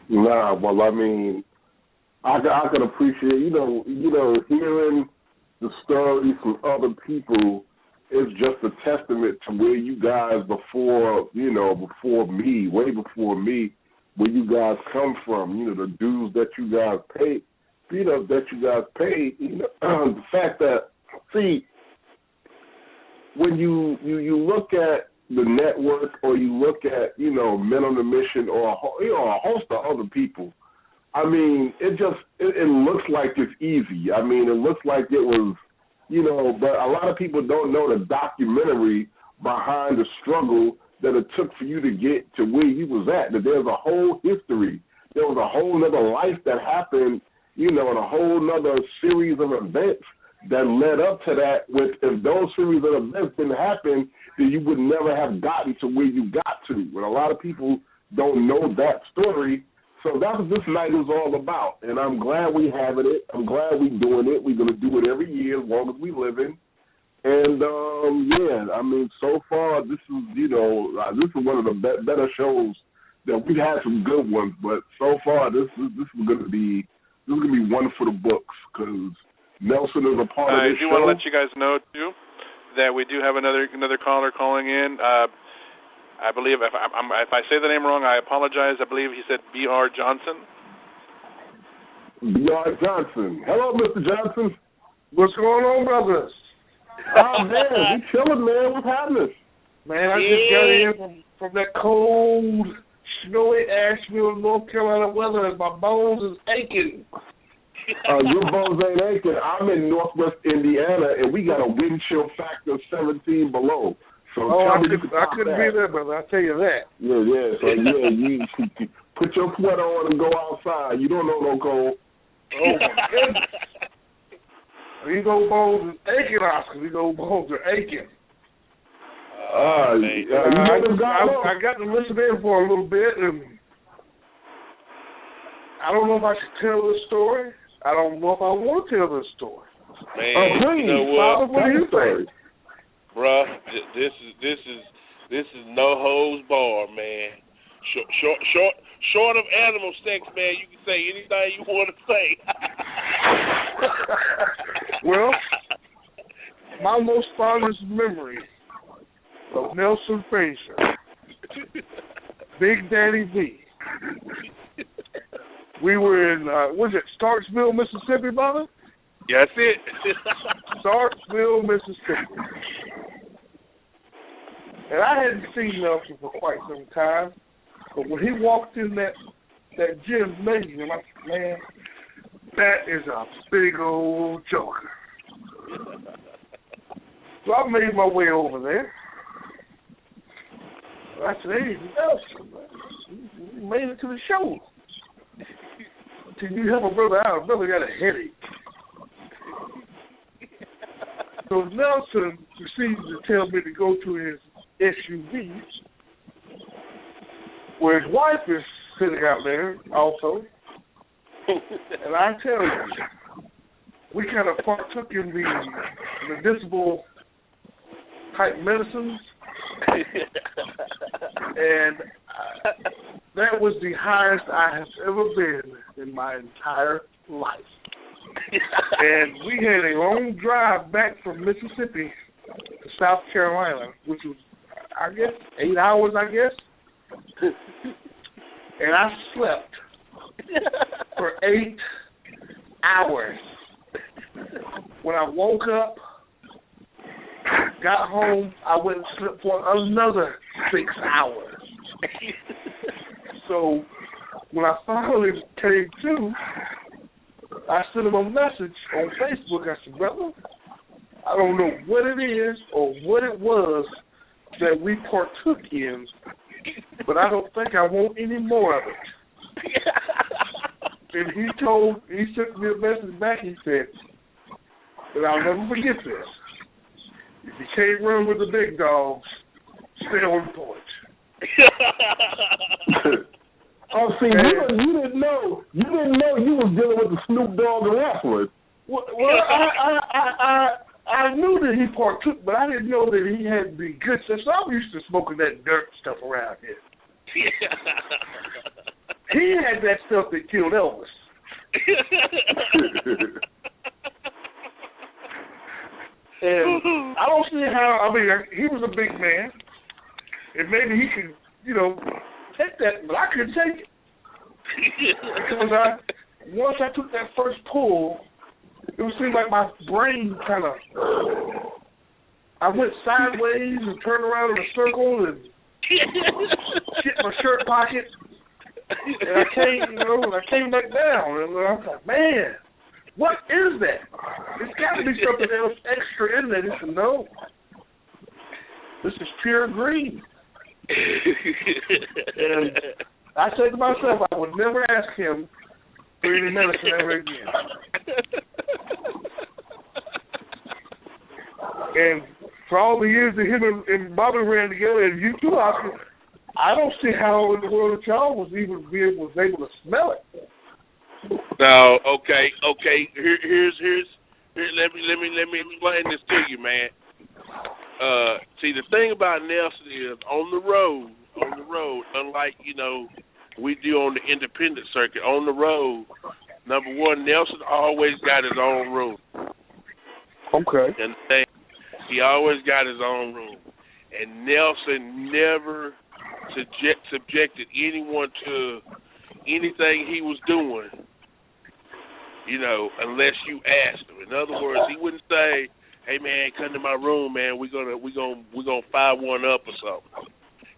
Nah, well, I mean, I can appreciate, hearing the stories from other people is just a testament to where you guys before me, way before me, where you guys come from, the dues that you guys paid, the fact that, see, when you look at the network or you look at, Men on the Mission or a host of other people, I mean, it looks like it's easy. I mean, it looks like it was but a lot of people don't know the documentary behind the struggle that it took for you to get to where you was at, that there's a whole history. There was a whole nother life that happened, and a whole nother series of events that led up to that. If those series of events didn't happen, then you would never have gotten to where you got to. And a lot of people don't know that story. So that's what this night is all about. And I'm glad we having it. I'm glad we doing it. We're going to do it every year as long as we living. And, so far, this is, this is one of the better shows that we've had some good ones, but so far this is going to be one for the books because Nelson is a part of this show. I do want to let you guys know too that we do have another caller calling in. I believe if I say the name wrong, I apologize. I believe he said B.R. Johnson. B.R. Johnson. Hello, Mr. Johnson. What's going on, brothers? Oh man, we chilling, man. What's happening? Man, I just got in from that cold, snowy Asheville, North Carolina weather, and my bones is aching. Your bones ain't aching. I'm in Northwest Indiana, and we got a wind chill factor of 17 below. So I couldn't be there, brother. I tell you that. Yeah. So you put your sweater on and go outside. You don't know no cold. Oh my goodness. These old bones is aching, Oscar. These old bones are aching. I got to listen in for a little bit, and I don't know if I should tell this story. I don't know if I want to tell this story. Man, please, you know what? What do you think? Bruh, this is no holds bar, man. Short of animal sex, man, you can say anything you want to say. Well, my most fondest memory of Nelson Frazier, Big Daddy V. We were in, Starksville, Mississippi, brother? Yeah, that's it. Starksville, Mississippi. And I hadn't seen Nelson for quite some time, but when he walked in that gymnasium, I said, man, that is a big old joker. So I made my way over there. I said, hey, Nelson, you made it to the show. Can you help a brother out? A brother got a headache. So Nelson proceeds to tell me to go to his SUV, where his wife is sitting out there also. And I tell you, we kind of partook in the medicinal type medicines. And that was the highest I have ever been in my entire life. And we had a long drive back from Mississippi to South Carolina, which was, I guess, 8 hours, And I slept for 8 hours. When I woke up, got home, I went and slept for another 6 hours. So when I finally came to, I sent him a message on Facebook. I said, brother, I don't know what it is or what it was that we partook in, but I don't think I want any more of it. And he sent me a message back. He said, and I'll never forget this. If you can't run with the big dogs, stay on the porch. Oh, see, you didn't know you was dealing with the Snoop Dogg and wrestlers. Well, I knew that he partook, but I didn't know that he had the good stuff. So I'm used to smoking that dirt stuff around here. He had that stuff that killed Elvis. And I don't see how, he was a big man, and maybe he could, take that, but I couldn't take it. Because once I took that first pull, it seemed like my brain I went sideways and turned around in a circle and hit my shirt pocket. And I came back down, and I was like, man, what is that? There's got to be something else extra in there. He said, no. This is pure green. And I said to myself, I would never ask him for any medicine ever again. And for all the years that him and Bobby ran together, and you too, Oscar, I don't see how in the world that y'all was able to smell it. No, okay. Here's let me explain this to you, man. See, the thing about Nelson is on the road, unlike, we do on the independent circuit, on the road, number one, Nelson always got his own room. Okay. And he always got his own room. And Nelson never subjected anyone to anything he was doing, unless you asked him. In other words, he wouldn't say, "Hey man, come to my room, man. We're gonna fire one up or something."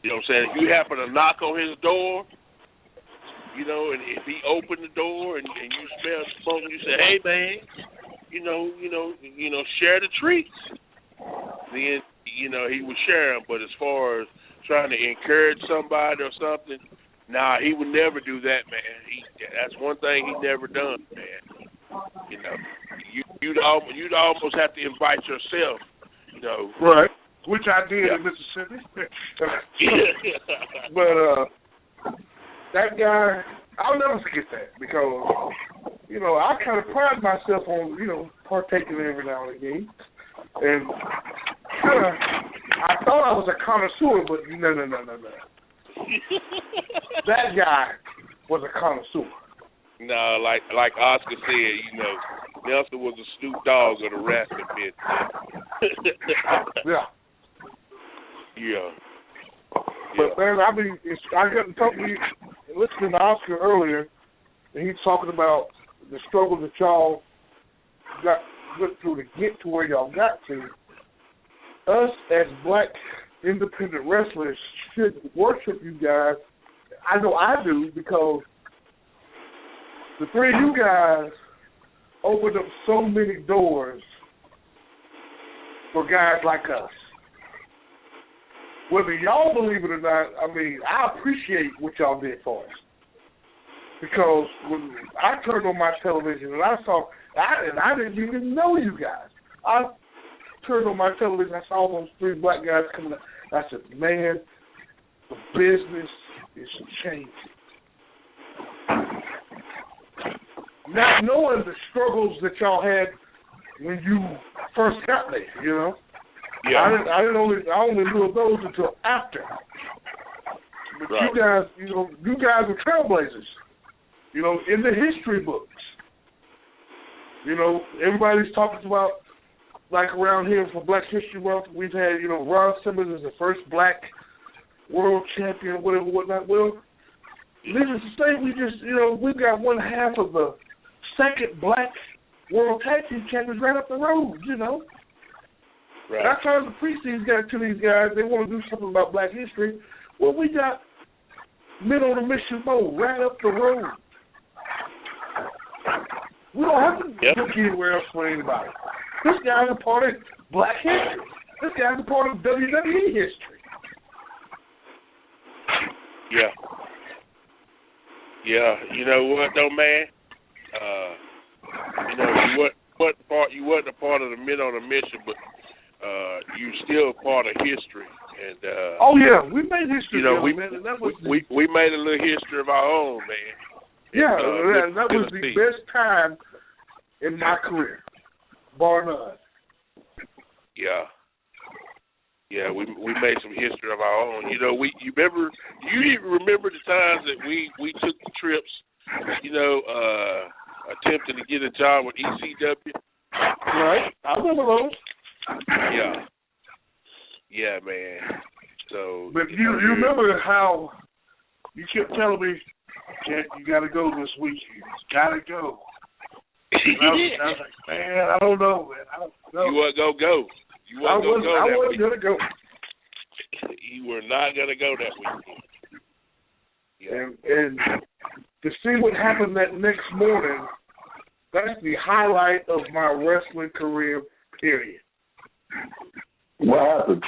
You know what I'm saying? If you happen to knock on his door, and if he opened the door and you smell smoke, and you say, "Hey man, share the treats," then he would share them. But as far as trying to encourage somebody or something, nah, he would never do that, man. That's one thing he never done, man. You'd almost have to invite yourself, Right, which I did in Mississippi. But that guy, I'll never forget that because, I kind of pride myself on, partaking every now and again. And I thought I was a connoisseur, but no. That guy was a connoisseur. No, like Oscar said, Nelson was a Snoop Dogg of the rascal bit. Yeah. Yeah. But man, I got to talk to you, listening to Oscar earlier, and he's talking about the struggle that y'all went through to get to where y'all got to. Us as black independent wrestlers should worship you guys. I know I do, because the three of you guys opened up so many doors for guys like us. Whether y'all believe it or not, I appreciate what y'all did for us. Because when I turned on my television and I saw, I didn't even know you guys. I turned on my television, I saw those three black guys coming up. I said, man, the business is changing. Not knowing the struggles that y'all had when you first got there, Yeah. I only knew of those until after. But right. You guys were trailblazers, in the history books. Everybody's talking about, like around here for Black History Month, we've had, Ron Simmons is the first black world champion, whatnot. Well, needless to say, we've got one half of the second black world tag team champions right up the road, Right. And I tried to preach to these guys, they want to do something about black history. Well, we got Men on a Mission Mo right up the road. We don't have to look anywhere else for anybody. This guy's a part of black history. This guy's a part of WWE history. Yeah. Yeah. You know what, though, man? You wasn't a part of the Men on a Mission, but you still a part of history. And oh yeah, we made history. Man, and that was we made a little history of our own, man. Yeah, and that was the best time in my career, bar none. Yeah. Yeah, we made some history of our own. You remember the times that we took the trips, attempting to get a job with ECW? Right. I remember those. Yeah. Yeah, man. So but you remember how you kept telling me, Jack, you gotta go this week. You gotta go. I was like, man, I don't know, man. I don't know. You weren't gonna go. I wasn't gonna go. You were not gonna go that weekend. Yeah. And to see what happened that next morning That's the highlight of my wrestling career, period. What happened?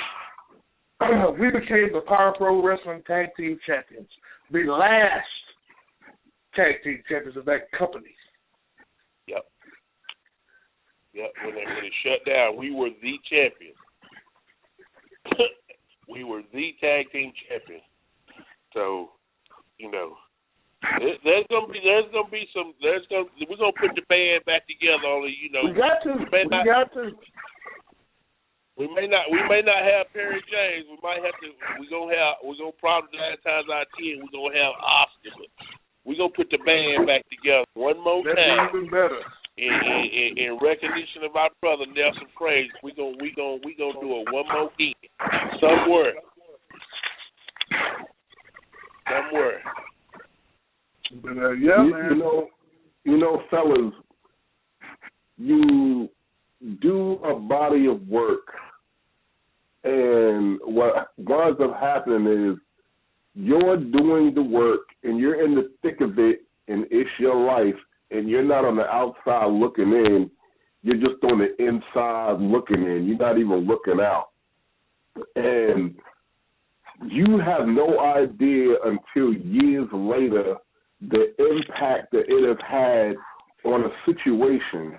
We became the Power Pro Wrestling Tag Team Champions. The last tag team champions of that company. Yep. When it shut down, we were the champions. We were the tag team champions. So, we're gonna put the band back together. Only, we got to. We may not have Perry James. We're gonna probably 9 times out of 10 we're gonna have Oscar. But we're gonna put the band back together one more time. That's even better. In recognition of our brother Nelson Frazier, we gonna do it one more again. Somewhere. But man. Fellas, you do a body of work, and what winds up happening is you're doing the work, and you're in the thick of it, and it's your life, and you're not on the outside looking in. You're just on the inside looking in. You're not even looking out. And you have no idea until years later the impact that it has had on a situation.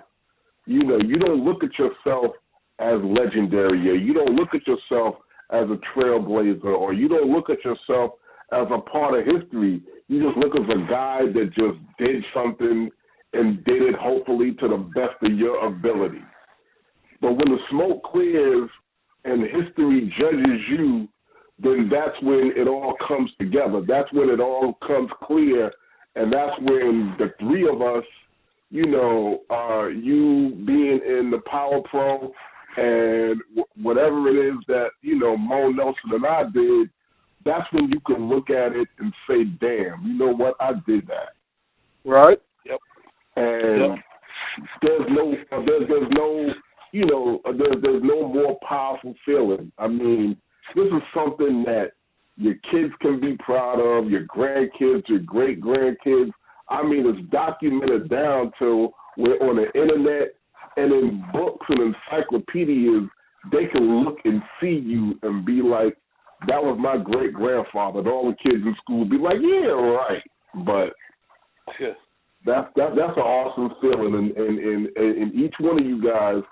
You don't look at yourself as legendary, or you don't look at yourself as a trailblazer, or you don't look at yourself as a part of history. You just look as a guy that just did something and did it hopefully to the best of your ability. But when the smoke clears and history judges you, then that's when it all comes together. That's when it all comes clear, and that's when the three of us, you being in the Power Pro and whatever it is that, Mo Nelson and I did, that's when you can look at it and say, damn, you know what, I did that. Right. Yep. And there's no more powerful feeling. I mean, this is something that your kids can be proud of, your grandkids, your great-grandkids. I mean, it's documented down to where on the internet and in books and encyclopedias, they can look and see you and be like, that was my great-grandfather. And all the kids in school would be like, yeah, right. But that's an awesome feeling. And each one of you guys,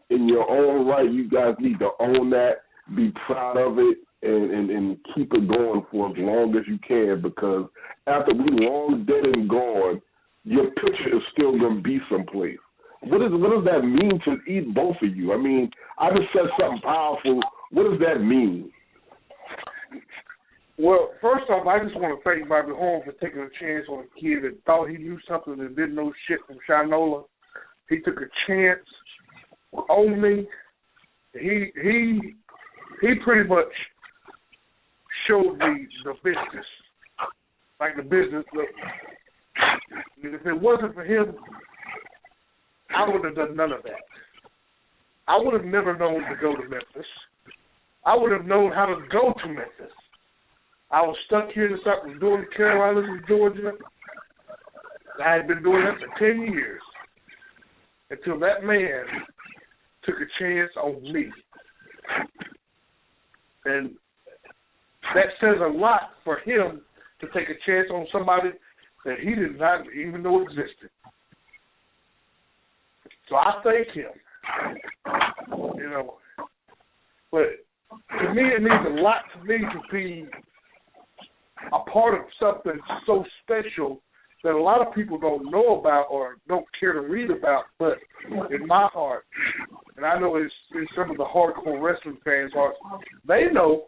in your own right, you guys need to own that, be proud of it, and keep it going for as long as you can, because after we long dead and gone, your picture is still going to be someplace. What does that mean to both of you? I mean, I just said something powerful. What does that mean? Well, first off, I just want to thank Bobby Holmes for taking a chance on a kid that thought he knew something and didn't know shit from Shinola. He took a chance on me. He pretty much showed me the business, like the business look. And if it wasn't for him, I would have done none of that. I would have never known to go to Memphis. I would have known how to go to Memphis. I was stuck here and started doing the Carolinas and Georgia. I had been doing that for 10 years until that man took a chance on me. And that says a lot for him to take a chance on somebody that he did not even know existed. So I thank him. But to me, it means a lot to me to be a part of something so special that a lot of people don't know about or don't care to read about, but in my heart, and I know it's in some of the hardcore wrestling fans' hearts, they know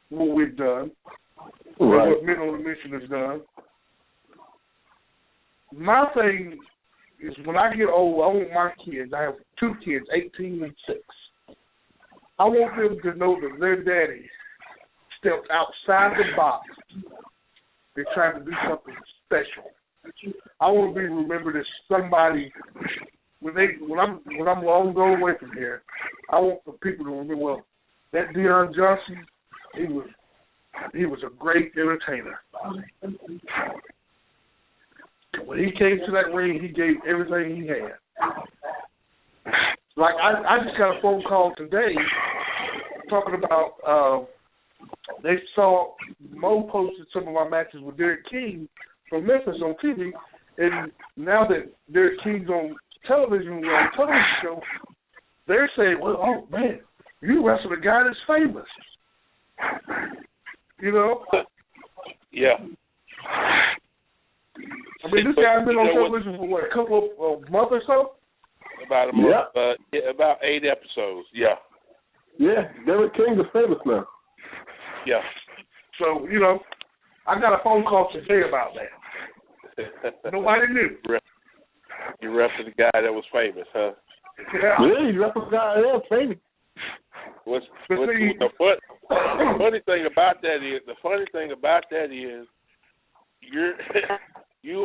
what we've done, right, what Men on a Mission has done. My thing is when I get old, I want my kids, I have 2 kids, 18 and 6. I want them to know that their daddy stepped outside the box. They're trying to do something special. I want to be remembered as somebody when I'm long gone away from here. I want the people to remember, well, that Deion Johnson, he was a great entertainer. when he came to that ring, he gave everything he had. Like, I just got a phone call today talking about they saw Mo posted some of my matches with Derek King from Memphis on TV, and now that Derek King's on television, show, they're saying, well, oh, man, you wrestled a guy that's famous. You know? Yeah. I mean, this guy's been on television for, what, a couple of months or so? About a month. About 8 episodes, yeah. Yeah, Derek King is famous now. Yeah. So, you know, I got a phone call today about that. Nobody knew. You referenced the guy that was famous, huh? Yeah, you referenced the guy that was famous. The funny thing about that is you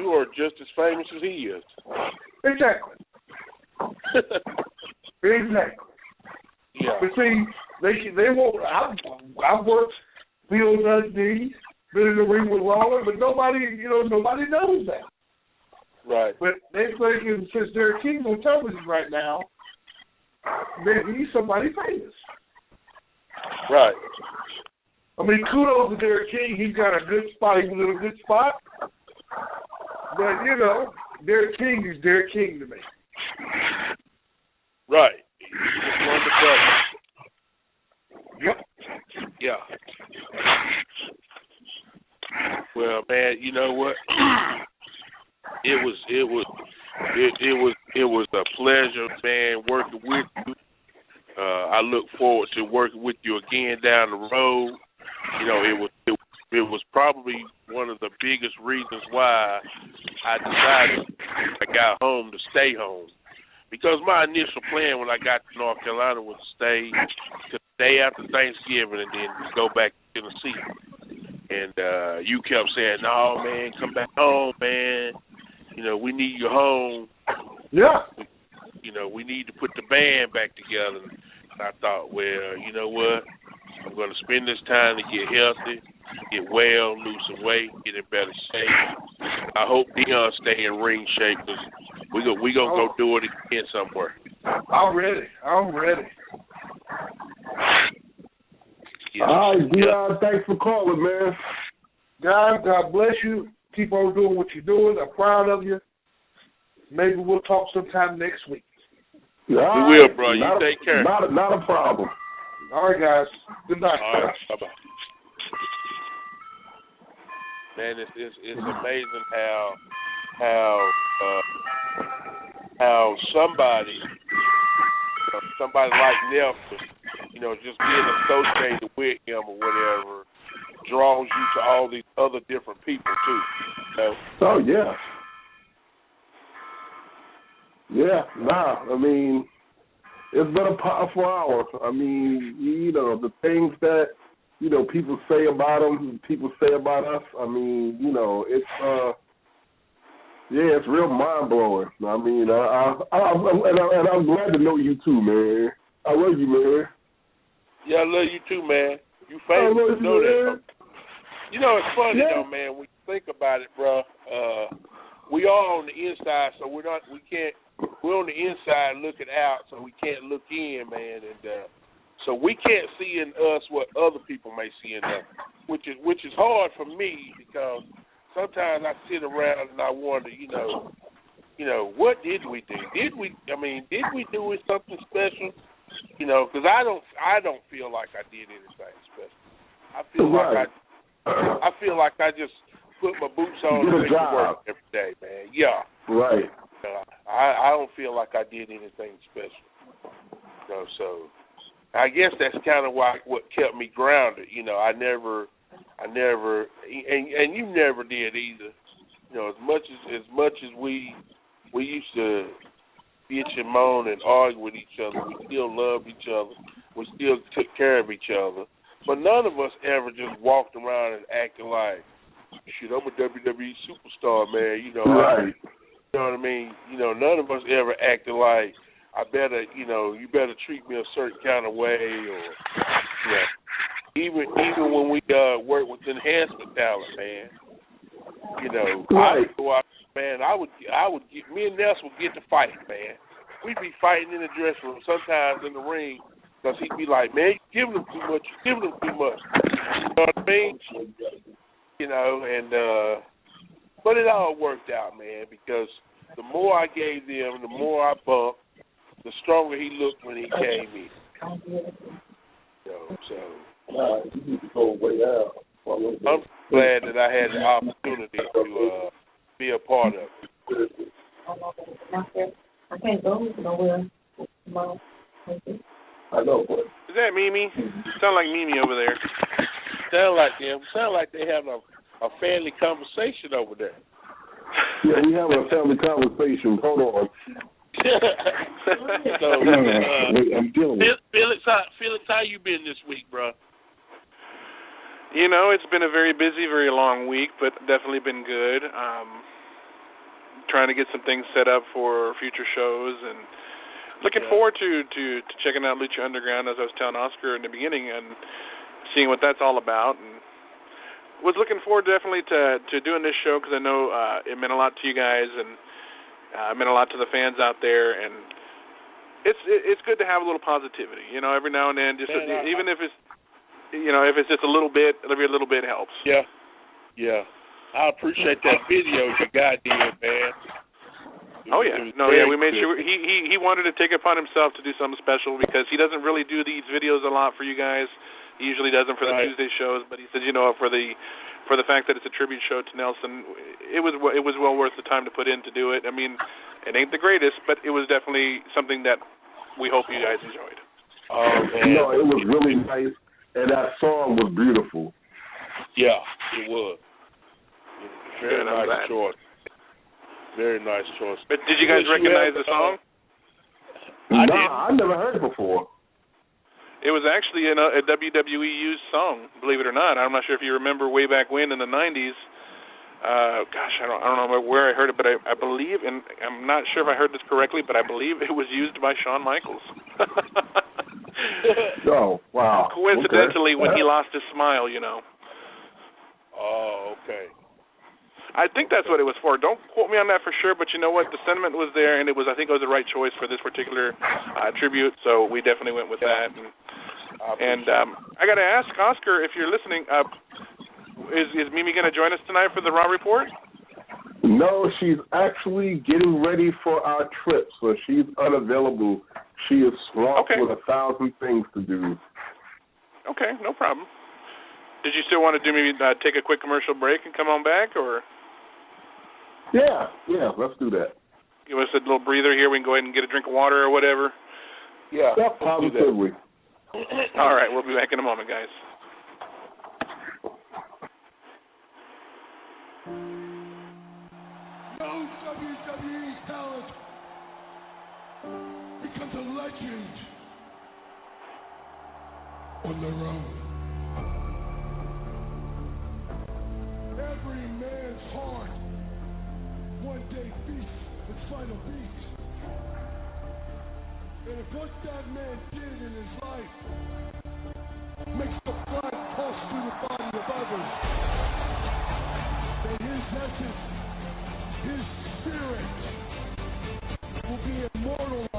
are just as famous as he is. Exactly. Exactly. Yeah. But see, they won't. I've worked Bill Dundee, been in the ring with Lawler, but nobody knows that. Right. But they think since Derek King's on television right now, maybe he's somebody famous. Right. I mean, kudos to Derek King. He's got a good spot. He's in a good spot. But, you know, Derek King is Derek King to me. Right. He's one of the brothers. Yep. Yeah. Well, man, you know what? It was a pleasure, man, working with you. I look forward to working with you again down the road. You know, it was probably one of the biggest reasons why I decided when I got home to stay home. Because my initial plan when I got to North Carolina was to stay the day after Thanksgiving and then go back to Tennessee. And you kept saying, no, man, come back home, man. You know, we need you home. Yeah. You know, we need to put the band back together. And I thought, well, you know what? I'm going to spend this time to get healthy, get well, lose some weight, get in better shape. I hope Dion stay in ring shape because we going to go do it again somewhere. I'm ready. Yes. All right, Dion, thanks for calling, man. Guys, God bless you. Keep on doing what you're doing. I'm proud of you. Maybe we'll talk sometime next week. We will, bro. You take care. Not a problem. All right, guys. Good night. All right. Bye-bye. Man, it's amazing how somebody like Nelson, you know, just being associated with him or whatever, draws you to all these other different people too. You know? Oh yeah. Yeah, I mean, it's been a powerful hour. I mean, you know, the things that, you know, people say about him, people say about us, I mean, you know, it's real mind-blowing. I mean, and I'm glad to know you too, man. I love you, man. Yeah, I love you too, man. You famous, you know that. You know, it's funny though, man, when you think about it, bro, we are on the inside, so we're on the inside looking out, so we can't look in, man, and so we can't see in us what other people may see in us, which is hard for me because sometimes I sit around and I wonder, you know, what did we do? Did we do something special? You know, because I don't feel like I did anything special. I feel like I just put my boots on and went to work every day, man. Yeah. Right. I don't feel like I did anything special. You know, so I guess that's kind of what kept me grounded. You know, I never, and you never did either. You know, as much as we used to bitch and moan and argue with each other, we still loved each other. We still took care of each other. But none of us ever just walked around and acting like, shit, I'm a WWE superstar, man. You know, right. You know what I mean? You know, none of us ever acted like, you better treat me a certain kind of way, or, you know, even when we work with enhancement talent, man. You know, Right. I would go out, man. I would get, me and Ness would get to fighting, man. We'd be fighting in the dressing room, sometimes in the ring, because he'd be like, man, you're giving them too much, you're giving them too much. You know what I mean? You know, and but it all worked out, man, because the more I gave them, the more I bumped, the stronger he looked when he came in. You know, so I'm glad that I had the opportunity to be a part of it. I can't go nowhere. I know, but Is that Mimi? Sound like Mimi over there. Sound like them. Sound like they have a family conversation over there. yeah, we having a family conversation. Hold on. So, I'm dealing with Felix, how you been this week, bro? You know, it's been a very busy, very long week, but definitely been good. Trying to get some things set up for future shows, and looking forward to checking out Lucha Underground, as I was telling Oscar in the beginning, and seeing what that's all about. And was looking forward definitely to doing this show, because I know it meant a lot to you guys, and it meant a lot to the fans out there. And it's good to have a little positivity, you know, every now and then, just even if it's, you know, if it's just a little bit, every little bit helps. Yeah. I appreciate that video you got there, man. Oh yeah, we made sure he wanted to take it upon himself to do something special, because he doesn't really do these videos a lot for you guys. He usually does them for the Tuesday shows, but he said, you know, for the fact that it's a tribute show to Nelson, it was well worth the time to put in to do it. I mean, it ain't the greatest, but it was definitely something that we hope you guys enjoyed. Oh man, no, it was really nice, and that song was beautiful. Yeah, it was. Very Good, nice choice. Very nice choice. But did you guys recognize the song? I never heard it before. It was actually a WWE used song, believe it or not. I'm not sure if you remember way back when in the 90s. Gosh, I don't know where I heard it, but I believe, and I'm not sure if I heard this correctly, but I believe it was used by Shawn Michaels. Oh, wow. Coincidentally, okay. when he lost his smile, you know. Oh, okay. I think that's what it was for. Don't quote me on that for sure, but you know what? The sentiment was there, and I think it was the right choice for this particular tribute, so we definitely went with that. And I got to ask, Oscar, if you're listening, is Mimi going to join us tonight for the Raw Report? No, she's actually getting ready for our trip, so she's unavailable. She is swamped with 1,000 things to do. Okay, no problem. Did you still want to take a quick commercial break and come on back, or? Yeah, let's do that. Give us a little breather here. We can go ahead and get a drink of water or whatever. Yeah, positively. All right, we'll be back in a moment, guys. No WWE talent becomes a legend on their own. Every man's heart one day beats its final beat. And if what that man did in his life makes the blood pulse through the body of others, then his essence, his spirit, will be immortalized.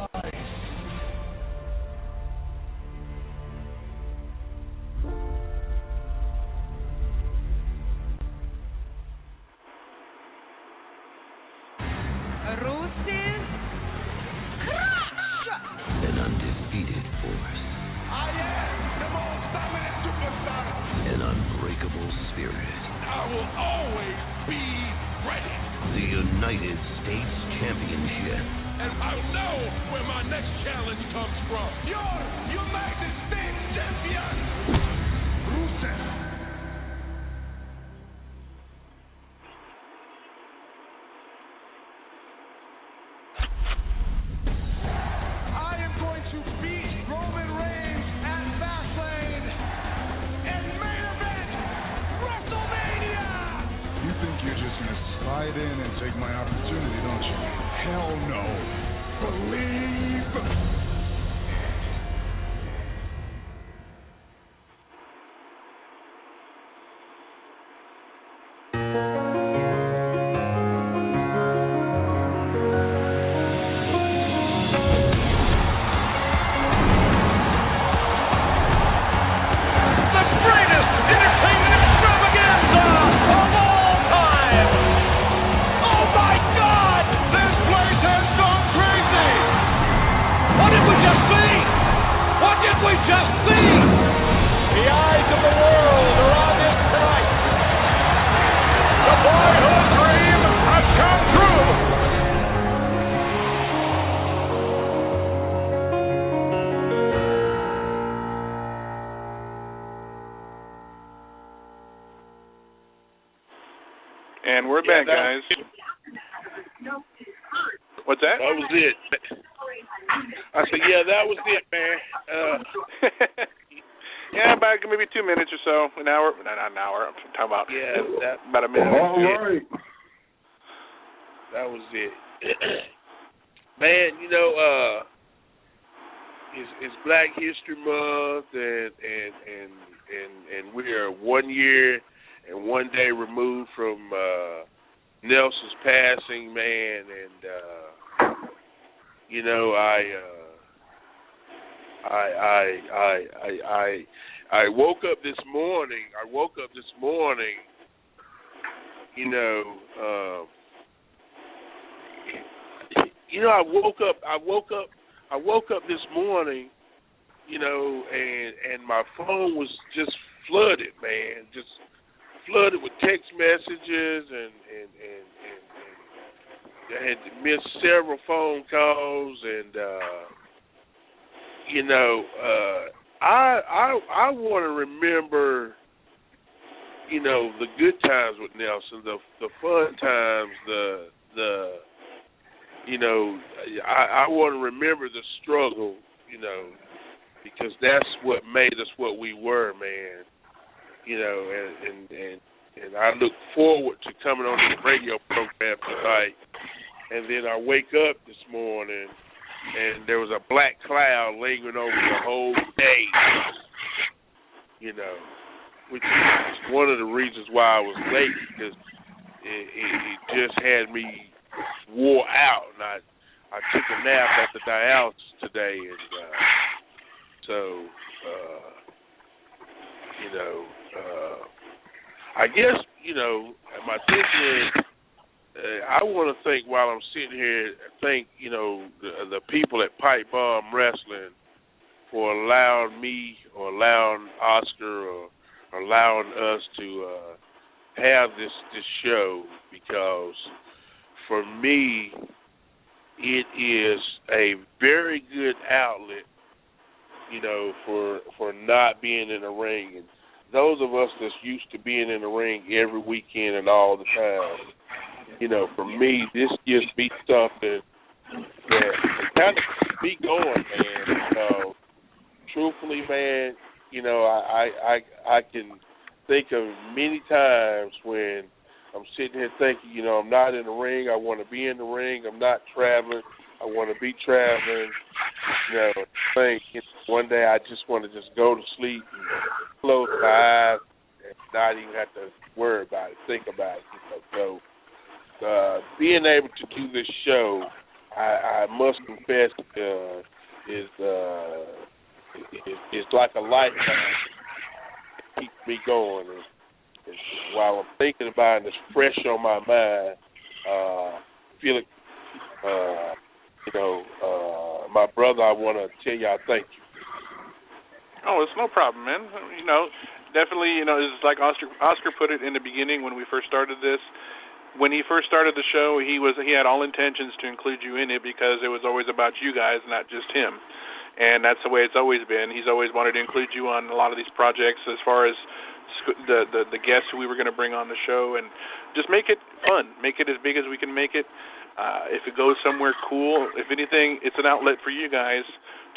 An undefeated force. I am the most dominant superstar. An unbreakable spirit. I will always be ready. The United States Championship. And I know where my next challenge comes from. Your United States Champion, Rusev. I am going to beat Roman Reigns at Fastlane and main event WrestleMania. You think you're just going to slide in and take my opportunity, don't you? Hell no. Believe. we're back, guys. What's that? That was it. I said, yeah, that was it, man. Yeah, about maybe 2 minutes or so, an hour. Not an hour. I'm talking about about a minute. All right. That was it. Man, you know, it's Black History Month, and we are 1 year and 1 day removed from Nelson's passing, man, and you know, I woke up this morning. You know, I woke up this morning. You know, and my phone was just flooded, man, just flooded with text messages, and I had missed several phone calls, and you know, I want to remember, you know, the good times with Nelson, the fun times, the you know, I want to remember the struggle, you know, because that's what made us what we were, man. You know, and I look forward to coming on this radio program tonight. And then I wake up this morning, and there was a black cloud lingering over the whole day. You know, which is one of the reasons why I was late, because it just had me wore out, and I took a nap at the dialysis today, and so you know, I guess, you know, my thinking is, I want to think while I'm sitting here, you know, the people at Pipe Bomb Wrestling for allowing me, or allowing Oscar, or allowing us to have this show, because for me, it is a very good outlet, you know, for not being in the ring. And those of us that's used to being in the ring every weekend and all the time, you know, for me, this gives me something that kind of keeps me going, man. Because truthfully, man, you know, I can think of many times when I'm sitting here thinking, you know, I'm not in the ring. I want to be in the ring. I'm not traveling. I want to be traveling. You know, one day I just want to just go to sleep and close my eyes and not even have to worry about it, think about it. You know? So being able to do this show, I must confess, is like a lifetime. It keeps me going. And while I'm thinking about it, it's fresh on my mind. Felix, you know, my brother, I want to tell y'all thank you. Oh, it's no problem, man. You know, definitely, you know, it's like Oscar put it in the beginning when we first started this. When he first started the show, he had all intentions to include you in it, because it was always about you guys, not just him. And that's the way it's always been. He's always wanted to include you on a lot of these projects, as far as the guests who we were going to bring on the show, and just make it fun, make it as big as we can make it. If it goes somewhere cool, if anything, it's an outlet for you guys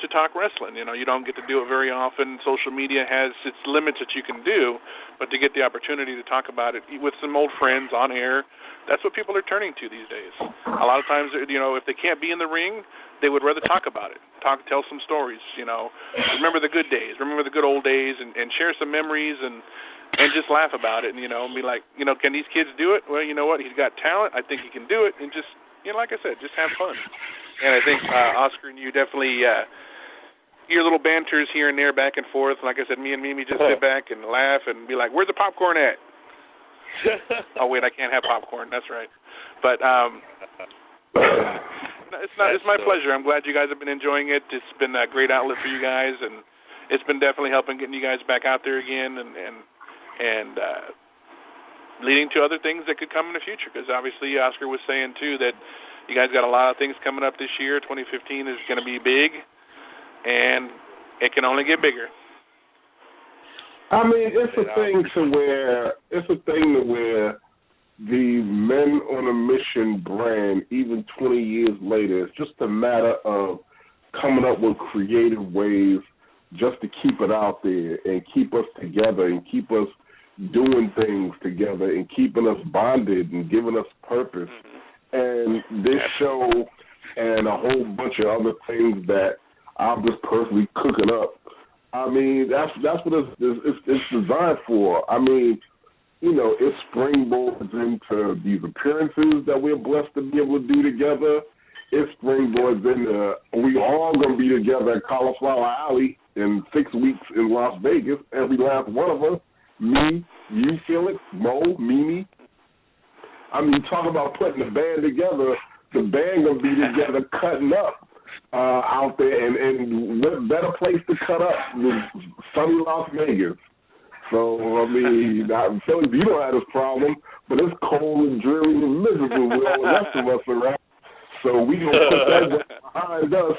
to talk wrestling. You know, you don't get to do it very often. Social media has its limits that you can do, but to get the opportunity to talk about it with some old friends on air, that's what people are turning to these days. A lot of times, you know, if they can't be in the ring, they would rather talk about it, tell some stories, you know, remember the good days, remember the good old days, and share some memories, and just laugh about it, and, you know, and be like, you know, can these kids do it? Well, you know what, he's got talent, I think he can do it, and just, you know, like I said, just have fun. And I think Oscar and you definitely, your little banters here and there, back and forth, like I said, me and Mimi just sit back and laugh and be like, where's the popcorn at? Oh, wait, I can't have popcorn, that's right. But, it's my pleasure. I'm glad you guys have been enjoying it. It's been a great outlet for you guys, and it's been definitely helping getting you guys back out there again, and leading to other things that could come in the future. Because obviously, Oscar was saying too that you guys got a lot of things coming up this year. 2015 is going to be big, and it can only get bigger. I mean, it's a thing to where the Men on a Mission brand, even 20 years later, it's just a matter of coming up with creative ways just to keep it out there and keep us together and keep us doing things together and keeping us bonded and giving us purpose. And this show and a whole bunch of other things that I'm just personally cooking up, I mean, that's what it's designed for. I mean, you know, it springboards into these appearances that we're blessed to be able to do together. It springboards into we all going to be together at Cauliflower Alley in 6 weeks in Las Vegas, every last one of us. Me, you, Felix, Mo, Mimi. I mean, talk about putting the band together. The band going to be together cutting up out there. And what better place to cut up than sunny Las Vegas? So, I mean, Felix, you don't have this problem, but it's cold and dreary and miserable with all the rest of us around. So we going to put that behind us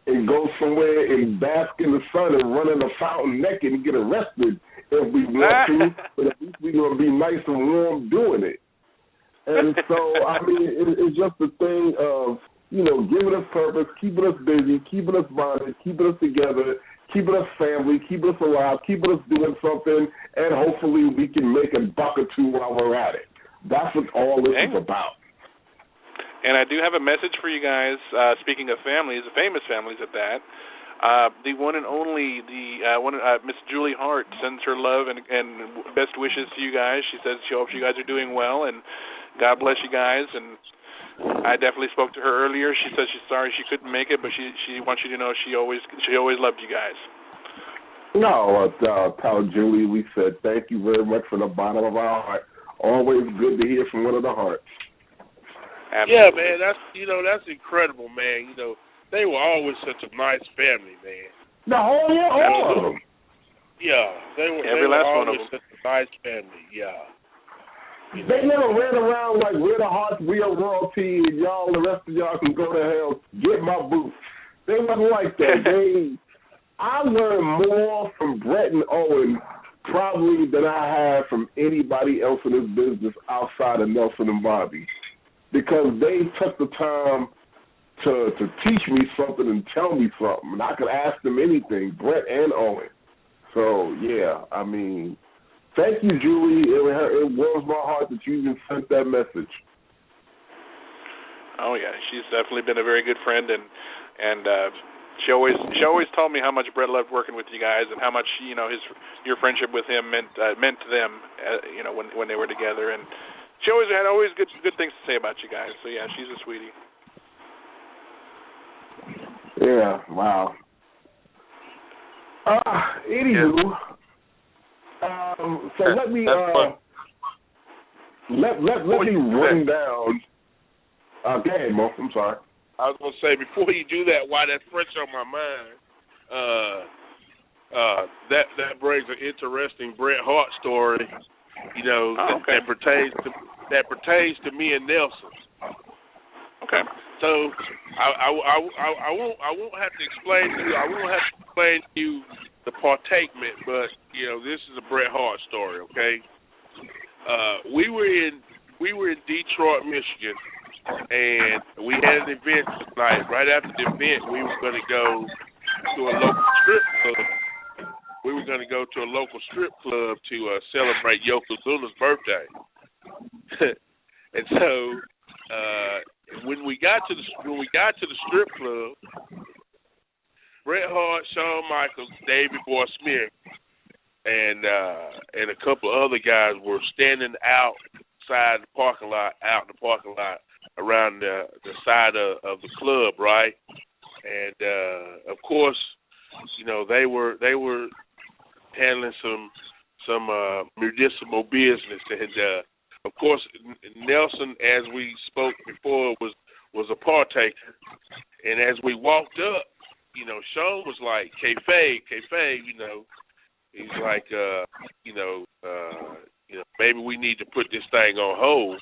and go somewhere and bask in the sun and run in a fountain naked and get arrested if we want to, but at least we're going to be nice and warm doing it. And so, I mean, it's just a thing of, you know, giving us purpose, keeping us busy, keeping us bonded, keeping us together, keeping us family, keeping us alive, keeping us doing something, and hopefully we can make a buck or two while we're at it. That's what all this is about. And I do have a message for you guys, speaking of families, famous families at that. The one and only, Miss Julie Hart sends her love and best wishes to you guys. She says she hopes you guys are doing well, and God bless you guys. And I definitely spoke to her earlier. She says she's sorry she couldn't make it, but she wants you to know she always loved you guys. No, tell Julie we said thank you very much from the bottom of our heart. Always good to hear from one of the hearts. Absolutely. Yeah, man, that's incredible, man. You know, they were always such a nice family, man. All of them. Yeah, they were always such a nice family, yeah. They never ran around like we're the hearts, we are royalty, and y'all, the rest of y'all can go to hell, get my boots. They wasn't like that. I learned more from Brett and Owen probably than I have from anybody else in this business outside of Nelson and Bobby, because they took the time to teach me something and tell me something, and I could ask them anything, Brett and Owen. So, yeah, I mean, thank you, Julie. It warms my heart that you even sent that message. Oh, yeah, she's definitely been a very good friend, and she always told me how much Brett loved working with you guys and how much, you know, your friendship with him meant to them, you know, when they were together. And she always had good things to say about you guys. So, yeah, she's a sweetie. Yeah, wow. Anywho, so let me run down. Go ahead, Mo. I'm sorry. I was going to say, before you do that, while that's fresh on my mind, that brings an interesting Bret Hart story, you know, that pertains to me and Nelson. Okay. So I won't have to explain to you. I won't have to explain to you the partatement, but you know, this is a Bret Hart story. Okay. We were in Detroit, Michigan, and we had an event tonight. Right after the event, we were going to go to a local strip club. We were going to go to a local strip club to celebrate Yokozuna's birthday. And so when we got to the strip club, Bret Hart, Shawn Michaels, Davey Boy Smith, and a couple of other guys were standing outside the parking lot, around the side of the club, right? And of course, you know, they were handling some medicinal business, and of course, Nelson, as we spoke before, was a partaker. And as we walked up, you know, Shawn was like, kayfabe, you know. He's like, you know, maybe we need to put this thing on hold.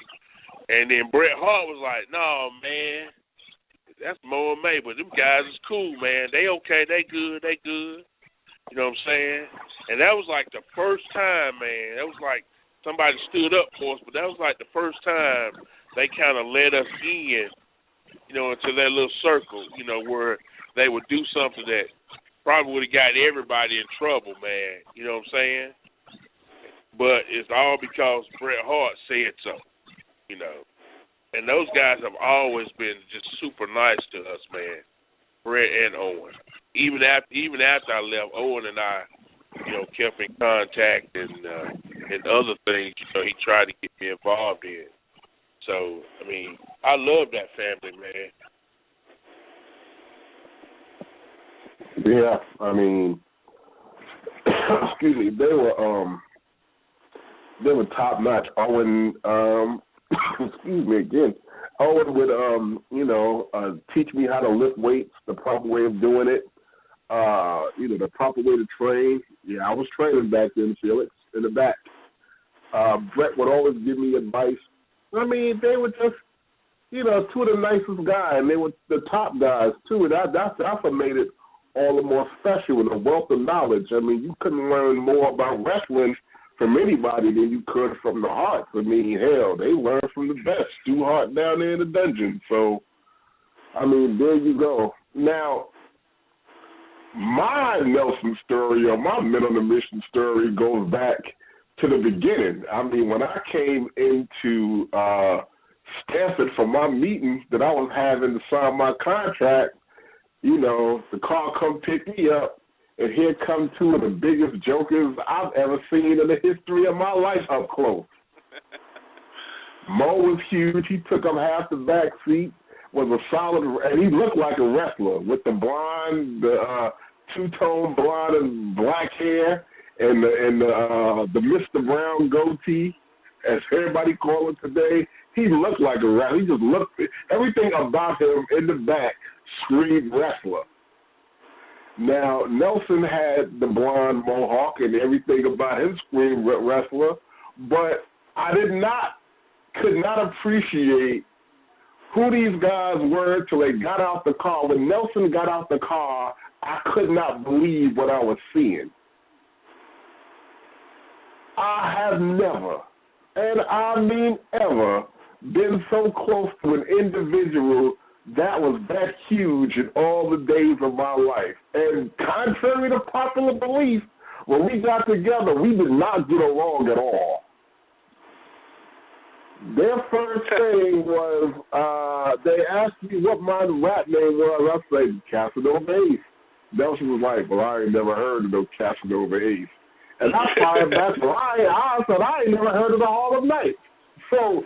And then Bret Hart was like, no, man, that's Mo and Mabel. Them guys is cool, man. They okay, they good. You know what I'm saying? And that was like the first time, man. That was like somebody stood up for us, but that was like the first time they kind of let us in, into that little circle, where they would do something that probably would have got everybody in trouble, man. You know what I'm saying? But it's all because Bret Hart said so, And those guys have always been just super nice to us, man. Bret and Owen. Even after I left, Owen and I, kept in contact and other things, he tried to get me involved in. So, I mean, I love that family, man. Yeah, I mean, excuse me, they were top notch. Owen, excuse me again. Owen would, teach me how to lift weights, the proper way of doing it, the proper way to train. Yeah, I was training back then, Felix, in the back. Bret would always give me advice. I mean, they were just, two of the nicest guys, and they were the top guys, too, and that's what made it all the more special, and a wealth of knowledge. I mean, you couldn't learn more about wrestling from anybody than you could from the Harts. I mean, hell, they learned from the best. Stu Hart down there in the dungeon. So, I mean, there you go. Now, my Nelson story, or my Men on the Mission story, goes back to the beginning. I mean, when I came into Stanford for my meeting that I was having to sign my contract, the car come pick me up, and here come two of the biggest jokers I've ever seen in the history of my life up close. Mo was huge. He took up half the back seat, was a solid, and he looked like a wrestler with the blonde, the two-tone blonde and black hair, and the Mr. Brown goatee, as everybody called it today. He looked like a wrestler. He just looked, everything about him in the back screamed wrestler. Now, Nelson had the blonde mohawk and everything about him screamed wrestler, but I could not appreciate who these guys were until they got out the car. When Nelson got out the car, I could not believe what I was seeing. I have never, and I mean ever, been so close to an individual that was that huge in all the days of my life. And contrary to popular belief, when we got together, we did not get along at all. Their first thing was, they asked me what my rap name was. I said, Casanova Ace. Nelson was like, well, I ain't never heard of no Casanova Ace. And I fired back, I said, I ain't never heard of the Harlem Nights. So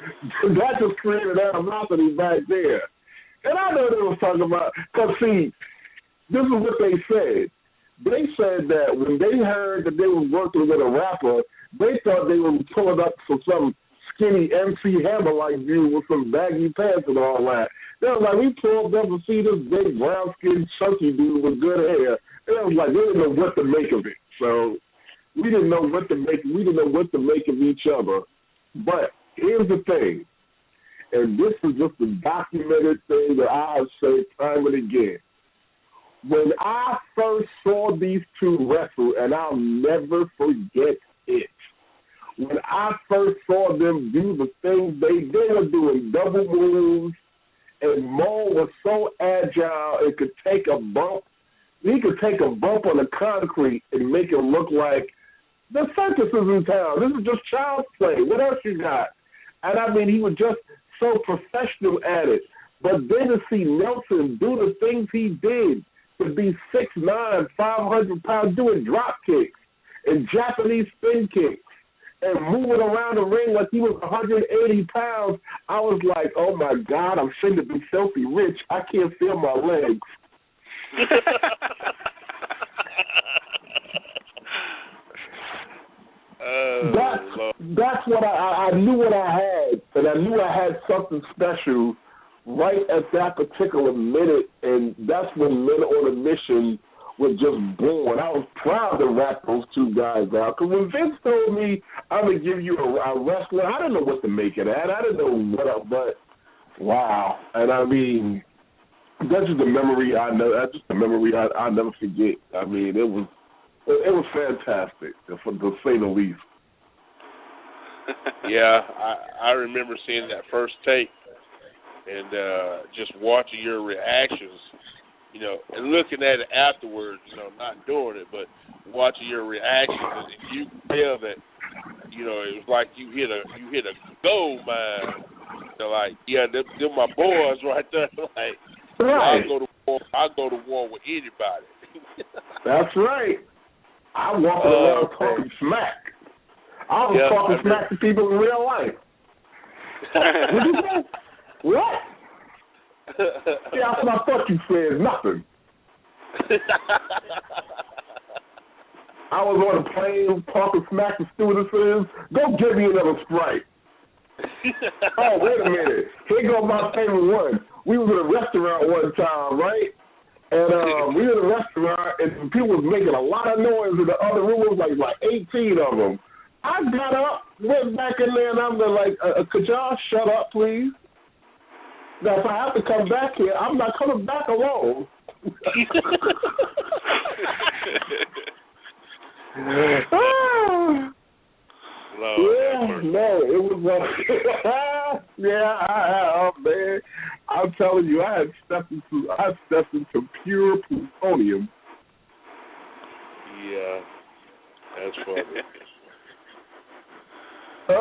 that just created animosity back there. And I know they was talking about, because, see, this is what they said. They said that when they heard that they was working with a rapper, they thought they were pulling up for some skinny MC Hammer-like dude with some baggy pants and all that. They was like, we pulled up to see this big, brown-skinned, chunky dude with good hair. And it was like, they didn't know what to make of it. So we didn't know what to make. We didn't know what to make of each other. But here's the thing. And this is just a documented thing that I have said time and again. When I first saw these two wrestle, and I'll never forget it, when I first saw them do the things they were doing double moves, and Mo was so agile it could take a bump. He could take a bump on the concrete and make it look like the circus is in town. This is just child's play. What else you got? And I mean, he was just so professional at it. But then to see Nelson do the things he did, to be 6'9", 500 pounds, doing drop kicks and Japanese spin kicks and moving around the ring like he was 180 pounds, I was like, oh my God, I'm sure to be filthy rich. I can't feel my legs. That's what I knew what I had, and I knew I had something special right at that particular minute, and that's when Men on a Mission was just born. I was proud to rap those two guys out, because when Vince told me I'm going to give you a wrestler, I didn't know what to make of that. I didn't know what up, but wow. And I mean, that's just a memory I know. That's just a memory I'll never forget. I mean, it was fantastic, to say the least. Yeah, I remember seeing that first tape and just watching your reactions, you know, and looking at it afterwards, you know, not doing it, but watching your reactions, and you could tell that, you know, it was like you hit a gold mine. They're like, yeah, they're my boys right there. Like, right. I'll go to war with anybody. That's right. I'm walking around talking smack. I was talking smack to people in real life. What you say? What? Yeah, that's what I thought you said. Nothing. I was on a plane talking smack to stewardesses. Go get me another Sprite. Oh, wait a minute. Here goes my favorite one. We was in a restaurant one time, right? And we were in a restaurant, and people was making a lot of noise in the other room. It was like 18 of them. I got up, went back in there, and I'm like, could y'all shut up, please? Now, if I have to come back here, I'm not coming back alone. It was like, man, I'm telling you, I stepped into pure plutonium. Yeah, that's funny. So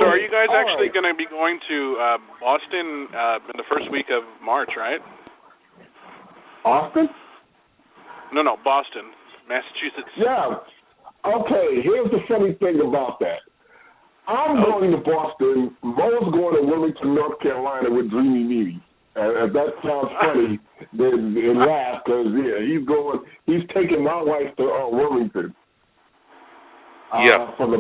are you guys actually going to be going to Boston in the first week of March, right? Austin? No, Boston, Massachusetts. Yeah. Okay, here's the funny thing about that. I'm going to Boston. Mo's going to Wilmington, North Carolina with Dreami Mimi. And if that sounds funny, then laugh, because, he's taking my wife to Wilmington. For the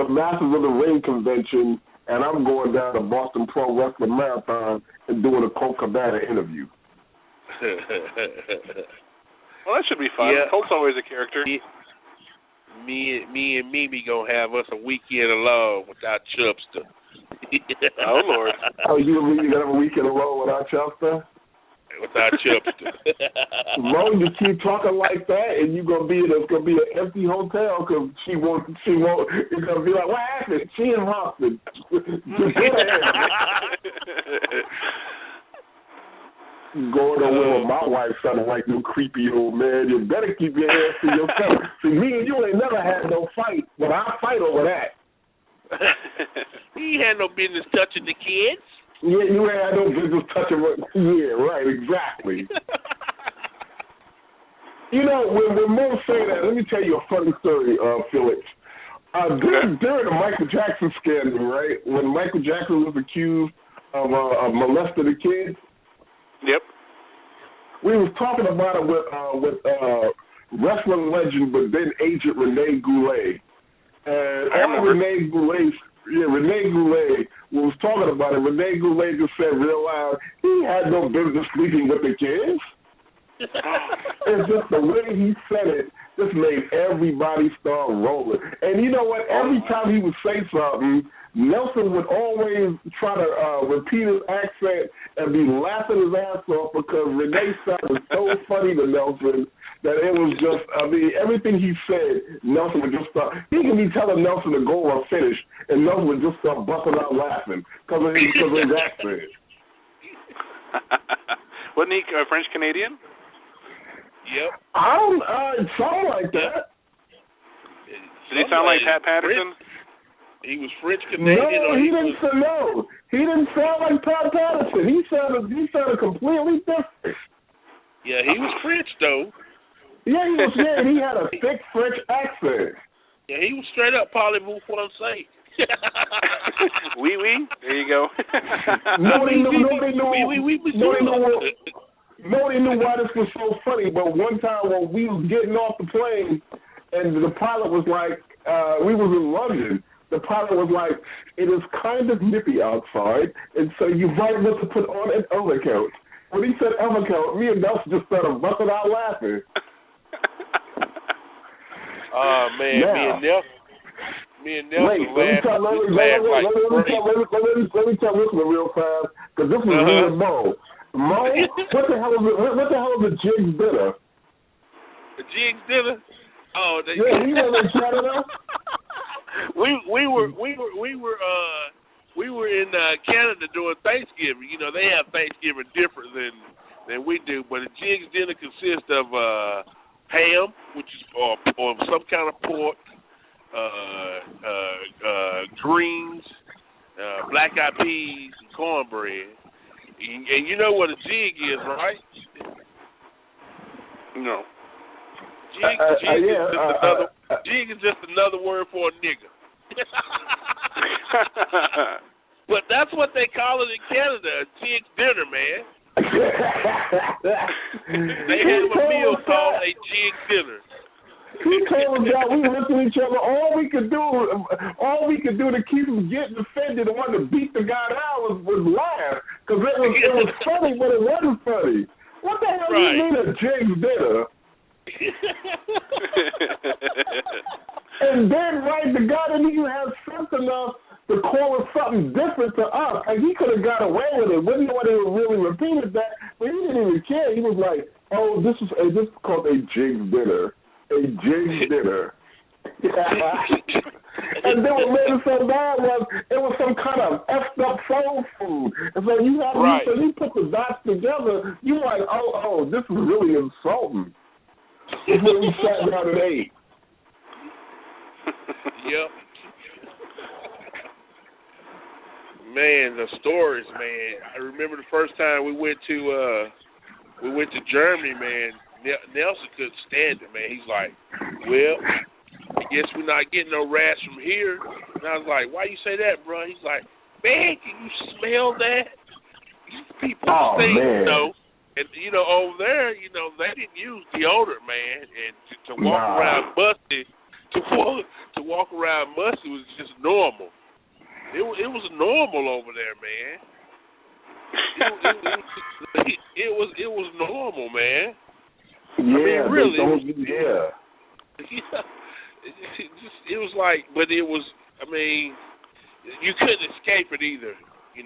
Masters of the Ring convention, and I'm going down to Boston Pro Wrestling Marathon and doing a Colt Cabana interview. Well, that should be fun. Yeah. Colt's always a character. Me and Mimi gonna have us a weekend alone without Chubster. Oh Lord! Oh, you gonna have a weekend alone without Chubster? Without Chubster. Mo, you keep talking like that, and it's gonna be an empty hotel because she won't. It's gonna be like, what happened? She in Boston. Going over with my wife sounding like no creepy old man. You better keep your hands to yourself. See, me and you ain't never had no fight, but I fight over that. He had no business touching the kids. Yeah, you ain't had no business touching. Yeah, right, exactly. You know, when Mo say that, let me tell you a funny story, Felix. During the Michael Jackson scandal, right, when Michael Jackson was accused of molesting the kids. Yep. We was talking about it with wrestling legend, but then agent Renee Goulet. And Renee Goulet was talking about it. Renee Goulet just said real loud, he had no business sleeping with the kids. It's just the way he said it just made everybody start rolling. And you know what? Every time he would say something, Nelson would always try to repeat his accent and be laughing his ass off because Renee sounded so funny to Nelson that it was just, everything he said, Nelson would just start. He could be telling Nelson to go or finish, and Nelson would just start busting out laughing because of his accent. Wasn't he French-Canadian? Yep. Something like that. Did he sound like Pat Patterson? He was French-Canadian. No, he didn't sound like Pat Patterson. He sounded completely different. Yeah, he was French, though. Yeah, he was. Yeah, he had a thick French accent. Yeah, he was straight up parlez-vous français. Oui, oui. There you go. Nobody knew why this was so funny, but one time when we was getting off the plane, and the pilot was like, we was in London. The pilot was like, it is kind of nippy outside, and so you might want to put on an overcoat. When he said overcoat, me and Nelson just started busting out laughing. Oh, man, now, me and Nelson let me tell listener real fast, because this was real Mo. Mo, what the hell is a jig bitter? The Jigs dinner. Oh, he was in Canada. we were in Canada during Thanksgiving. You know, they have Thanksgiving different than we do, but a Jigs dinner consists of ham, which is or some kind of pork, greens, black-eyed peas, and cornbread. And you know what a jig is, right? No. Jig is just another word for a nigga. But that's what they call it in Canada, a jig dinner, man. They have a meal called a jig dinner. He told us that we looked at each other. All we could do to keep him getting offended and want to beat the guy down was laugh, because it was funny, but it wasn't funny. What the hell do you mean a jig dinner? And then, the guy didn't even have sense enough to call it something different to us. Like, he could have got away with it. Wouldn't nobody really repeated that, but he didn't even care. He was like, "Oh, this is called a jig dinner, a jig dinner." And then what made it so bad was it was some kind of effed up soul food. And so you put the dots together, you like, oh, this is really insulting. It's when we sat down and ate. Yep. Man, the stories, man. I remember the first time we went to Germany, man. Nelson couldn't stand it, man. He's like, "Well, I guess we're not getting no rats from here." And I was like, "Why you say that, bro?" He's like, "Man, can you smell that? These people stink, you know." And over there, they didn't use deodorant, man. And to walk around musty, to walk around musty was just normal. It was normal over there, man. It was normal, man. Yeah, I mean, really. Yeah. It was like, but it was. I mean, you couldn't escape it either. You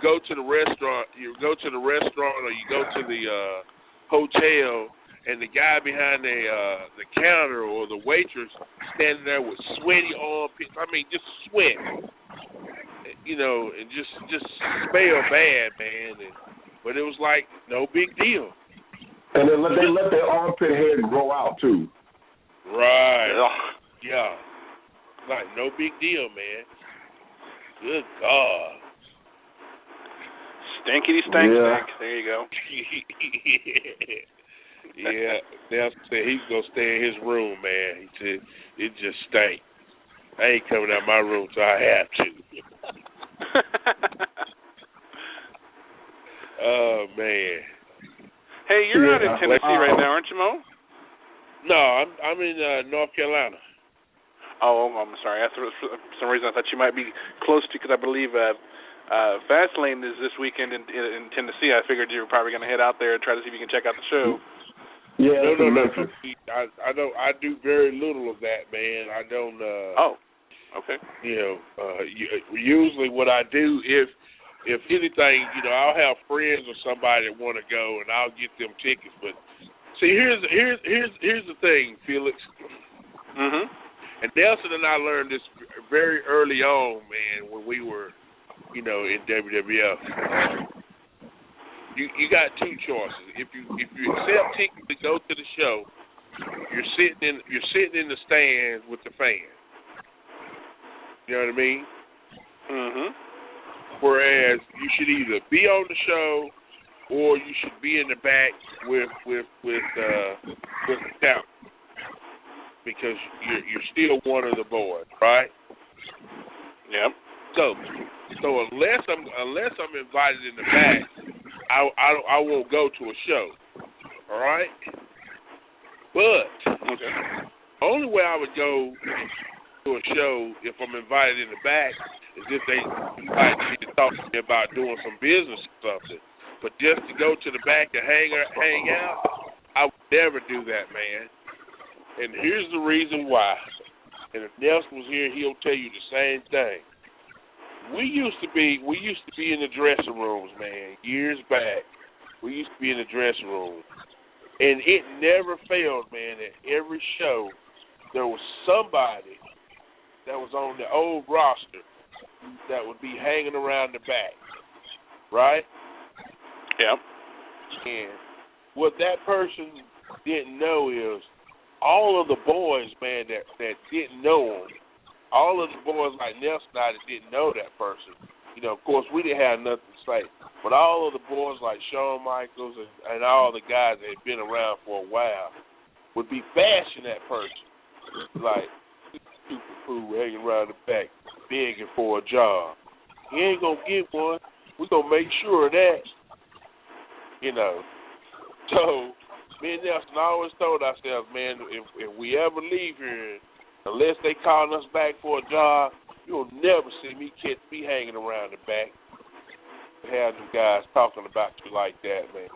go to the restaurant. You go to the restaurant, or you go to the hotel, and the guy behind the counter or the waitress standing there with sweaty armpits. I mean, just sweat. And just smell bad, man. But it was like no big deal. And they let their armpit hair grow out too. Right. Yeah. Like no big deal, man. Good God. Stinkity stink. There you go. Yeah. Nelson said he's gonna stay in his room, man. He said it just stank. I ain't coming out my room till I have to. Oh man. Hey, you're not in Tennessee right now, aren't you, Mo? No, I'm in North Carolina. Oh, I'm sorry. For some reason, I thought you might be close to, because I believe Fastlane is this weekend in Tennessee. I figured you were probably going to head out there and try to see if you can check out the show. Yeah, no. I do very little of that, man. I don't. Oh, okay. Usually what I do, if anything, I'll have friends or somebody that want to go, and I'll get them tickets. But see, here's the thing, Felix. Mhm. And Nelson and I learned this very early on, man, when we were, in WWF. You got two choices. If you accept tickets to go to the show, you're sitting in the stands with the fans. You know what I mean? Mhm. Whereas you should either be on the show or you should be in the back with the talent, because you're still one of the boys, right? Yep. So unless I'm invited in the back, I won't go to a show. All right. But the only way I would go to a show if I'm invited in the back is if they invite me to talk to me about doing some business or something. But just to go to the back and hang out, I would never do that, man. And here's the reason why. And if Nelson was here, he'll tell you the same thing. We used to be in the dressing rooms, man, years back. We used to be in the dressing room. And it never failed, man. At every show, there was somebody that was on the old roster that would be hanging around the back, right? Yeah. And what that person didn't know is all of the boys, man, that didn't know him, all of the boys like Nelson and I that didn't know that person, you know, of course, we didn't have nothing to say. But all of the boys like Shawn Michaels and all the guys that had been around for a while would be bashing that person. Like, stupid fool hanging around the back begging for a job. He ain't going to get one. We're going to make sure of that. You know. So, me and Nelson always told ourselves, man, if we ever leave here, unless they call us back for a job, you'll never see me hanging around the back. Have them guys talking about you like that, man.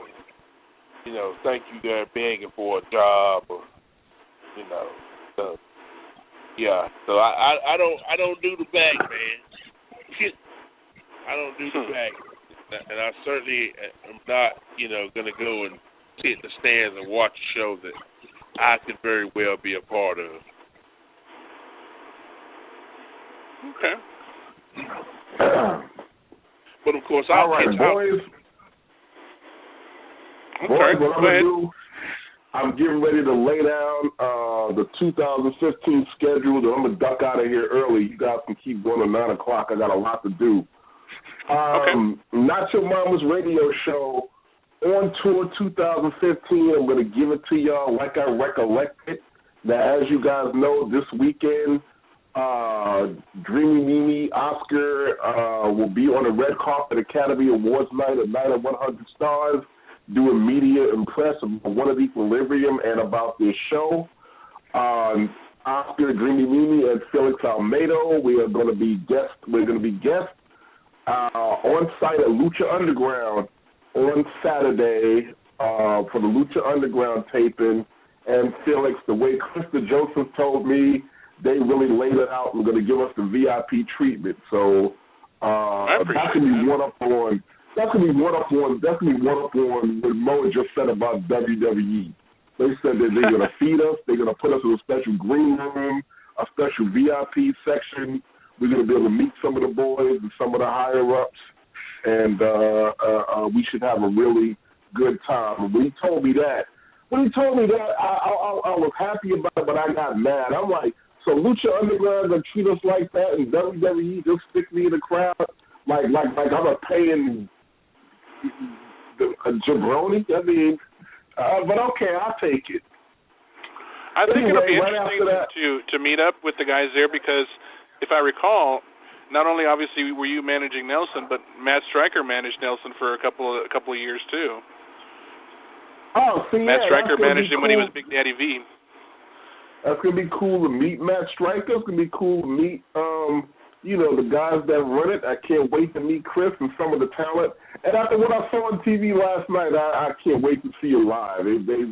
You know, think you there begging for a job, or you know. So, yeah. So I don't do the back, man. I don't do the back, and I certainly am not, you know, gonna go and sit in the stands and watch a show that I could very well be a part of. Okay. But of course, all right, boys. What I'm gonna do? I'm getting ready to lay down the 2015 schedule. I'm gonna duck out of here early. You guys can keep going at 9 o'clock. I got a lot to do. Not Your Mama's radio show on tour 2015. I'm gonna give it to y'all like I recollect it. Now, as you guys know, this weekend, Dreami, Mimi, Oscar will be on the red carpet Academy Awards night at Night of 100 Stars, doing media impress about One of Equilibrium and about this show. Oscar, Dreami, Mimi, and Felix Almeida, we are going to be guests. We're going to be guests on site at Lucha Underground on Saturday for the Lucha Underground taping. And Felix, the way Krista Joseph told me, they really laid it out and going to give us the VIP treatment. So that can be one up on. That's gonna be one up on what Mo just said about WWE. They said that they're gonna feed us. They're gonna put us in a special green room, a special VIP section. We're gonna be able to meet some of the boys and some of the higher ups, and we should have a really good time. And when he told me that, I was happy about it, but I got mad. I'm like, so Lucha Underground gonna treat us like that, and WWE just stick me in the crowd like I'm a paying a jabroni? I mean, but okay, I'll take it. I think it'll be interesting to meet up with the guys there because, if I recall, not only obviously were you managing Nelson, but Matt Stryker managed Nelson for a couple of years too. Oh, see, Matt Stryker managed him cool. when he was Big Daddy V. That's gonna be cool to meet Matt Stryker. It's gonna be cool to meet, the guys that run it. I can't wait to meet Chris and some of the talent. And after what I saw on TV last night, I can't wait to see it live. They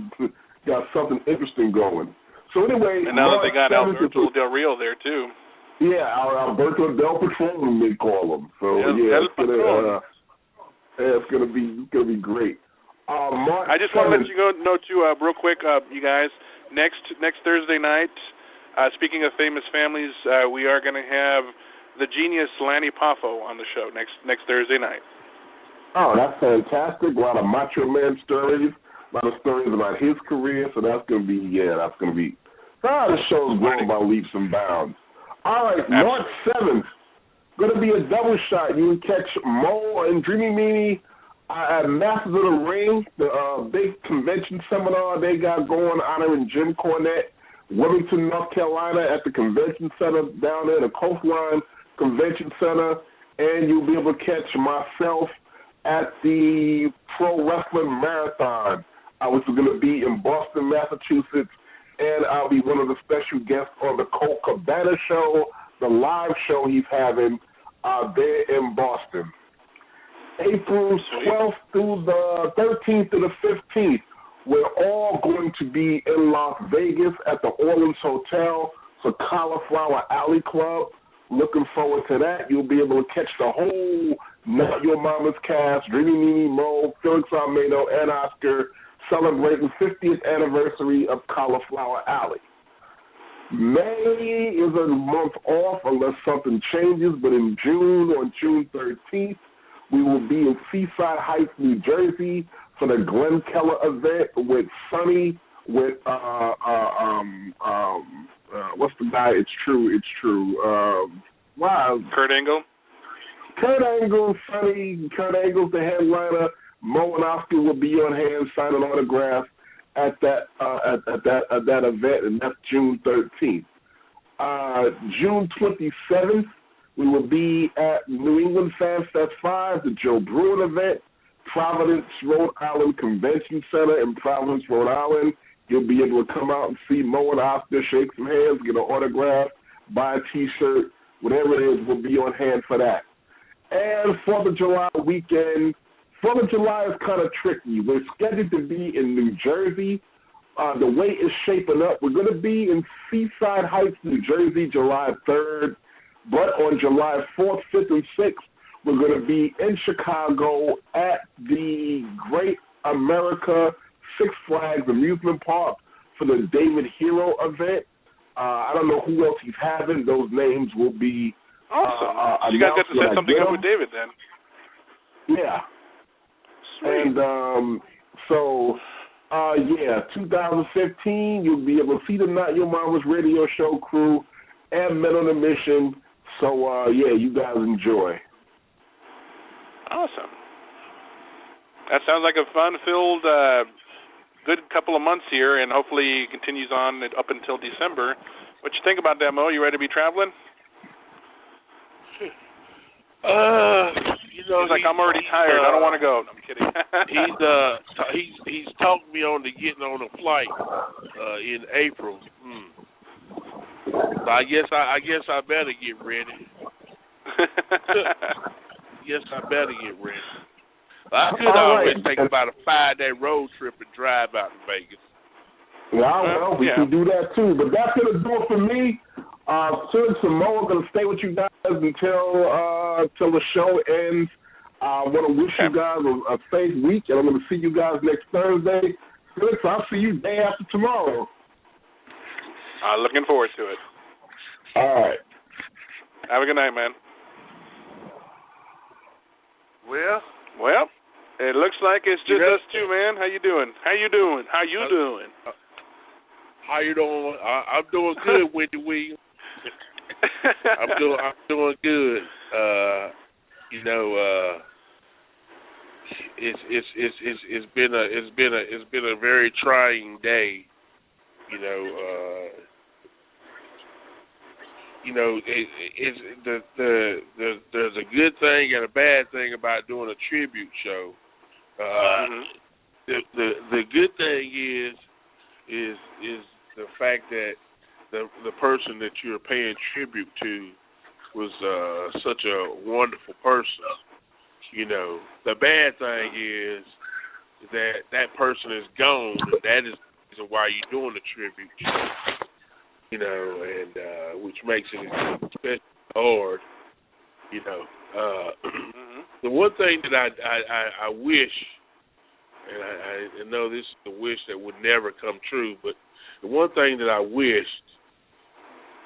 got something interesting going. So anyway, and now that they got Alberto Del Rio there too. Yeah, Alberto Del Patron, they call him. So it's gonna be great. Mark, I just want to let you know too, real quick, you guys. Next Thursday night, speaking of famous families, we are going to have the genius Lanny Poffo on the show next Thursday night. Oh, that's fantastic! A lot of Macho Man stories, a lot of stories about his career. So that's going to be the show's growing by leaps and bounds. All right, absolutely. March 7th, going to be a double shot. You can catch Mo and Dreami Mimi at Masters of the Ring, the big convention seminar they got going honoring Jim Cornette, Wilmington, North Carolina, at the convention center down there, the Coastline Convention Center, and you'll be able to catch myself at the Pro Wrestling Marathon, which is going to be in Boston, Massachusetts, and I'll be one of the special guests on the Colt Cabana show, the live show he's having there in Boston. April 12th through the 13th to the 15th, we're all going to be in Las Vegas at the Orleans Hotel for Cauliflower Alley Club. Looking forward to that. You'll be able to catch the whole Not Your Mama's cast, Dreami, Mimi, Mo, Felix Almeida, and Oscar celebrating 50th anniversary of Cauliflower Alley. May is a month off unless something changes, but in June, on June 13th, we will be in Seaside Heights, New Jersey for the Glenn Keller event with Sonny, with, what's the guy? It's true. Wow. Kurt Angle? Kurt Angle, Sonny, Kurt Angle's the headliner. Mo and Oscar will be on hand signing autographs at that event, and that's June 13th. June 27th, we will be at New England Fan Fest 5, the Joe Bruin event, Providence, Rhode Island Convention Center in Providence, Rhode Island. You'll be able to come out and see Mo and Oscar, shake some hands, get an autograph, buy a T-shirt, whatever it is, we'll be on hand for that. And 4th of July weekend. 4th of July is kind of tricky. We're scheduled to be in New Jersey. The way it's shaping up, we're going to be in Seaside Heights, New Jersey, July 3rd. But on July 4th, 5th, and 6th, we're going to be in Chicago at the Great America Six Flags Amusement Park for the David Hero event. I don't know who else he's having. Those names will be awesome. You guys got to set something up with David then. Yeah. Sweet. And 2015, you'll be able to see the Not Your Mama's radio show crew and Men on a Mission. So, you guys enjoy. Awesome. That sounds like a fun-filled, good couple of months here, and hopefully it continues on up until December. What you think about that, Mo? You ready to be traveling? He's like, I'm already tired. I don't want to go. No, I'm kidding. he's talked me on to getting on a flight in April. So I guess I better get ready. I could always take about a 5-day road trip and drive out to Vegas. Well, we can do that too. But that's going to do it for me. Since Samoa going to stay with you guys until the show ends. I want to wish you guys a safe week, and I'm going to see you guys next Thursday. Felix, I'll see you day after tomorrow. Looking forward to it. All right. Have a good night, man. Well, it looks like it's just us two, man. How you doing? I'm doing good, Wendy Williams. I'm doing good. It's been a very trying day. There's a good thing and a bad thing about doing a tribute show. The good thing is the fact that the person that you're paying tribute to was such a wonderful person. The bad thing is that person is gone, and that is the reason why you're doing the tribute show. And which makes it especially hard. The one thing that I wish, and I know this is a wish that would never come true, but the one thing that I wished,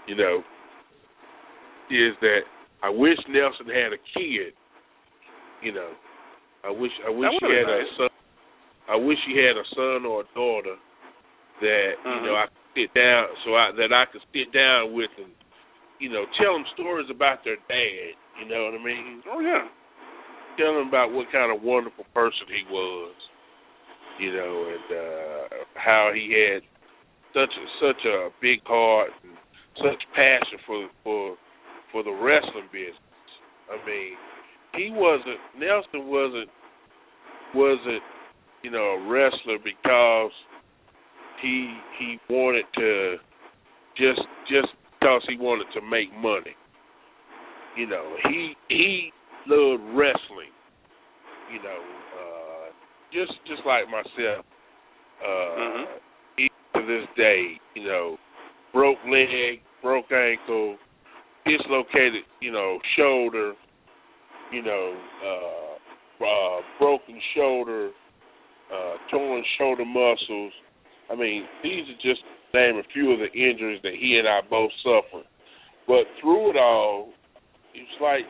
is that I wish Nelson had a kid. I wish he had a son. I wish he had a son or a daughter that I could sit down that I could sit down with and tell them stories about their dad. You know what I mean? Oh yeah. Tell them about what kind of wonderful person he was. And how he had such a big heart and such passion for the wrestling business. I mean, Nelson wasn't a wrestler because he wanted to just because he wanted to make money. He loved wrestling. Just like myself. Even to this day, broke leg, broke ankle, dislocated, shoulder, broken shoulder, torn shoulder muscles. I mean, these are just to name a few of the injuries that he and I both suffered. But through it all, it's like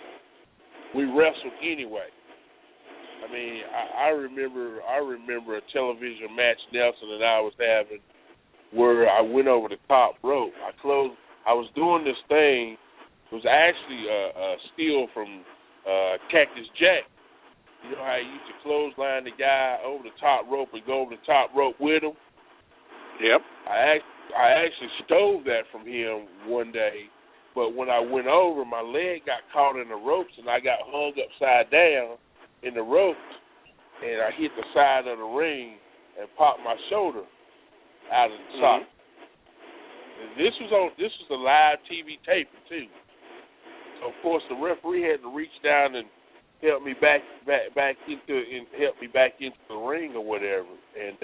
we wrestled anyway. I mean, I remember a television match Nelson and I was having where I went over the top rope. I was doing this thing. It was actually a steal from Cactus Jack. You know how he used to clothesline the guy over the top rope and go over the top rope with him? Yep. I actually stole that from him one day, but when I went over, my leg got caught in the ropes and I got hung upside down in the ropes, and I hit the side of the ring and popped my shoulder out of the socket. And this was a live TV taping too. So of course the referee had to reach down and help me back into the ring or whatever, and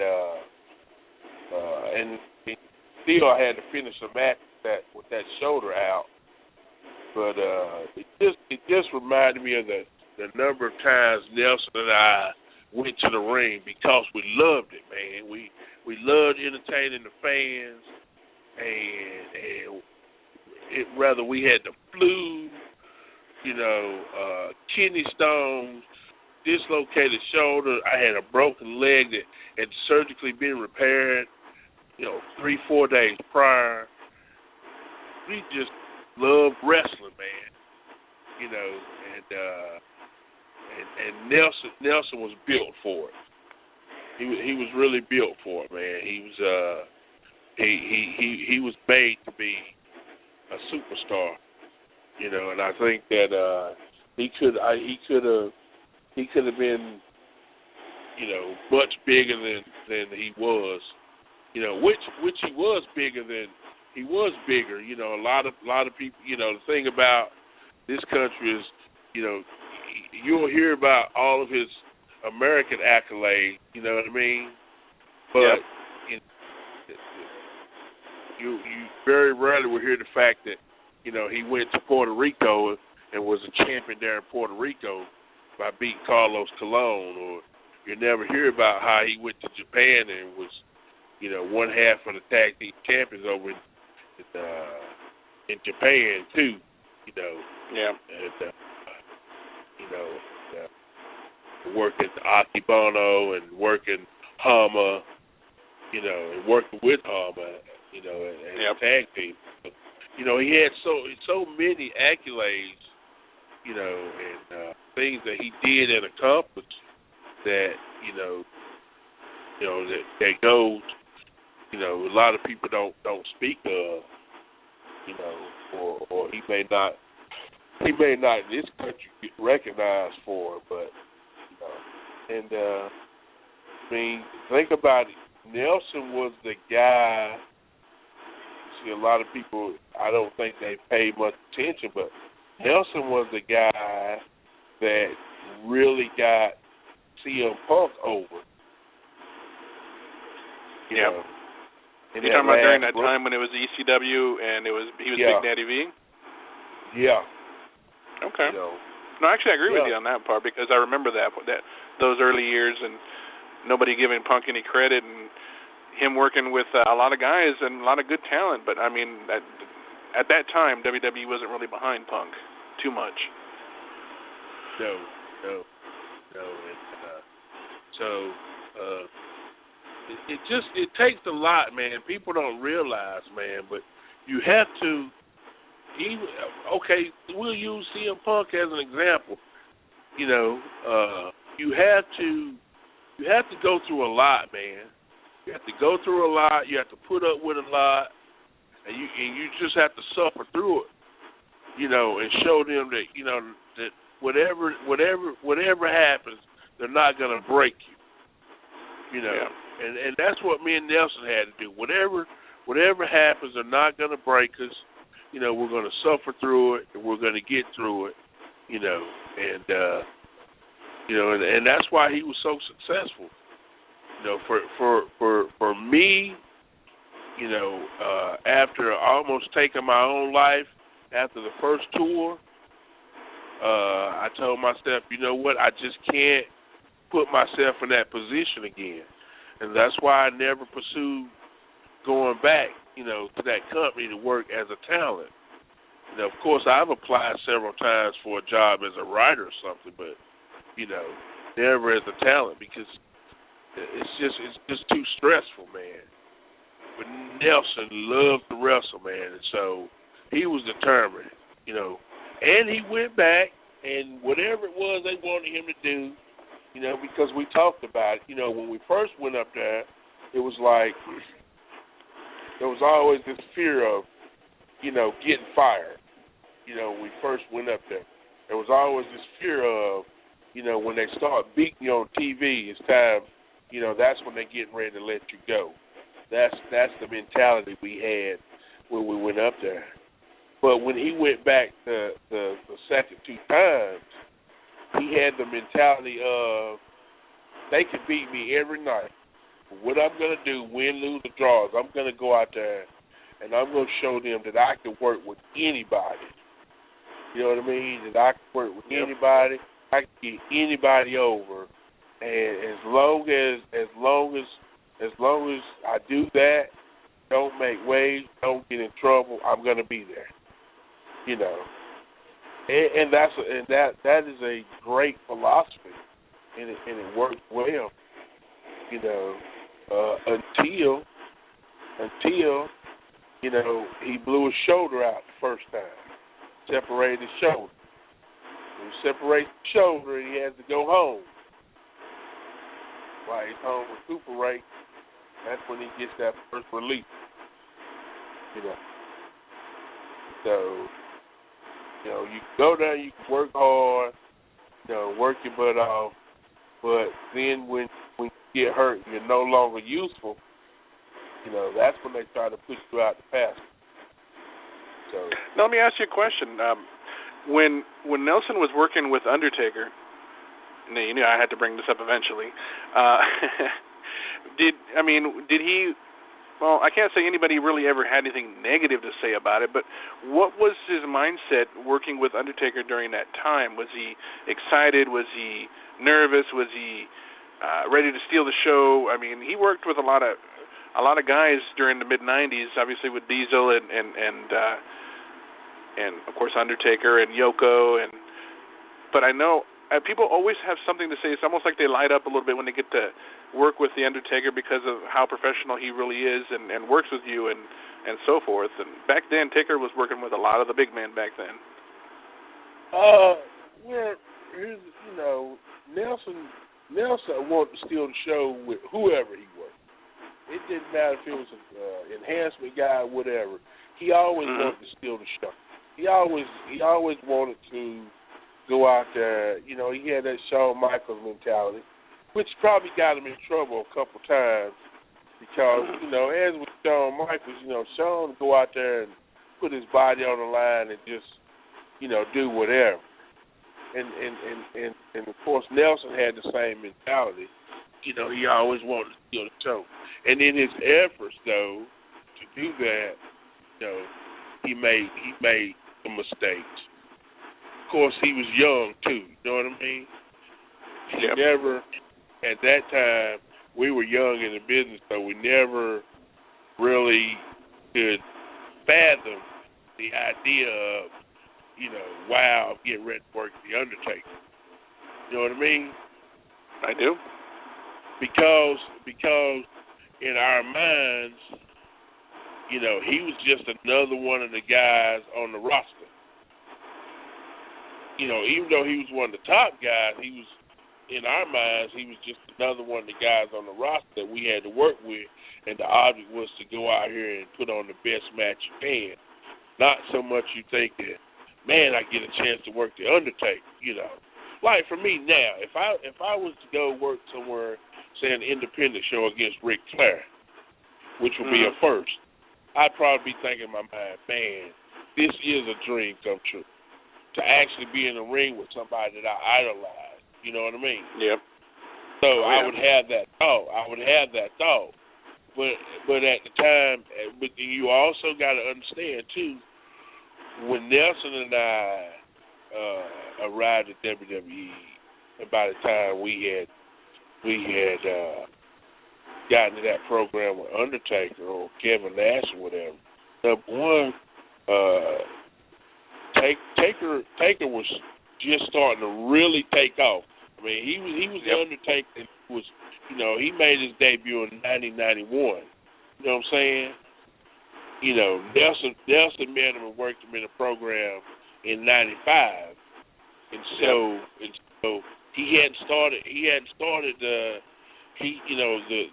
still I had to finish the match with that shoulder out. But it just reminded me of the number of times Nelson and I went to the ring because we loved it, man. We loved entertaining the fans, and whether we had the flu, kidney stones, dislocated shoulder, I had a broken leg that had surgically been repaired, 3-4 days prior. We just loved wrestling, man. And Nelson was built for it. He was really built for it, man. He was made to be a superstar, and I think that he could have been, much bigger than he was, which he was bigger than he was bigger. A lot of people, the thing about this country is, you'll hear about all of his American accolades, you know what I mean? But you very rarely will hear the fact that, he went to Puerto Rico and was a champion there in Puerto Rico by beating Carlos Colon, or you never hear about how he went to Japan and was, one half of the tag team champions over in Japan too, and working Akebono and working Hama, and working with Hama, and tag team. He had so many accolades, and things that he did and accomplished that, that goes, a lot of people don't speak of, or he may not in this country get recognized for it, but, think about it. Nelson was the guy. See, a lot of people, I don't think they pay much attention, but Nelson was the guy that really got CM Punk over. You're talking about during that time when it was ECW and he was Big Daddy V? Yeah. Okay. No, actually, I agree with you on that part, because I remember that those early years and nobody giving Punk any credit, and him working with a lot of guys and a lot of good talent. But I mean, at that time, WWE wasn't really behind Punk too much. No. It takes a lot, man. People don't realize, man, but you have to. We'll use CM Punk as an example. You have to go through a lot, man. You have to go through a lot. You have to put up with a lot, and you just have to suffer through it, and show them that that whatever happens, they're not gonna break you, and that's what me and Nelson had to do. Whatever happens, they're not gonna break us. We're gonna suffer through it, and we're gonna get through it, and that's why he was so successful. For me, after almost taking my own life after the first tour, I told myself, you know what, I just can't put myself in that position again. And that's why I never pursued going back, to that company to work as a talent. Of course, I've applied several times for a job as a writer or something, but, never as a talent because it's just too stressful, man. But Nelson loved to wrestle, man, and so he was determined, and he went back, and whatever it was they wanted him to do, because we talked about it, when we first went up there, it was like there was always this fear of, getting fired. When we first went up there, there was always this fear of, when they start beating you on TV, it's time, that's when they're getting ready to let you go. That's the mentality we had when we went up there. But when he went back the second two times, he had the mentality of they could beat me every night. But what I'm going to do, win, lose, or draws, I'm going to go out there and I'm going to show them that I can work with anybody. You know what I mean? That I can work with anybody. I can get anybody over. And as long as I do that, don't make waves, don't get in trouble, I'm going to be there. And that is a great philosophy, and it works well. Until he blew his shoulder out the first time, separated his shoulder. When he separated the shoulder, he had to go home. While he's home recuperating, that's when he gets that first relief. So, you go there, you can work hard, work your butt off, but then when you get hurt, you're no longer useful, that's when they try to push you out the pasture. So, now, let me ask you a question. When Nelson was working with Undertaker, you knew I had to bring this up eventually. Did he? Well, I can't say anybody really ever had anything negative to say about it, but what was his mindset working with Undertaker during that time? Was he excited? Was he nervous? Was he ready to steal the show? I mean, he worked with a lot of guys during the mid-'90s, obviously with Diesel and of course Undertaker and Yoko, but I know people always have something to say. It's almost like they light up a little bit when they get to work with the Undertaker because of how professional he really is and works with you and so forth. And back then, Taker was working with a lot of the big men back then. Well, here's, Nelson wanted to steal the show with whoever he worked. It didn't matter if it was an enhancement guy or whatever. He always wanted to steal the show. He always wanted to go out there. He had that Shawn Michaels mentality, which probably got him in trouble a couple times because, as with Shawn Michaels, Shawn would go out there and put his body on the line and just, do whatever. And of course, Nelson had the same mentality. He always wanted to steal the show. And in his efforts, though, to do that, he made some mistakes. Of course, he was young, too. You know what I mean? He never, at that time, we were young in the business, so we never really could fathom the idea of, wow, I'm getting ready to work The Undertaker. You know what I mean? I do. Because in our minds, he was just another one of the guys on the roster. Even though he was one of the top guys, he was, in our minds, he was just another one of the guys on the roster that we had to work with, and the object was to go out here and put on the best match you can. Not so much you think that, man, I get a chance to work The Undertaker, Like for me now, if I was to go work somewhere, say an independent show against Ric Flair, which would be a first, I'd probably be thinking in my mind, man, this is a dream come true. To actually be in the ring with somebody that I idolize. You know what I mean? Yep. So I would have that thought. But at the time, but you also got to understand, too, when Nelson and I arrived at WWE, and by the time we had we had gotten to that program with Undertaker or Kevin Nash or whatever. Number one, Taker was just starting to really take off. I mean, he was the Undertaker. He made his debut in 1991. You know what I'm saying? Nelson met him and worked him in the program in 95, and so he hadn't started.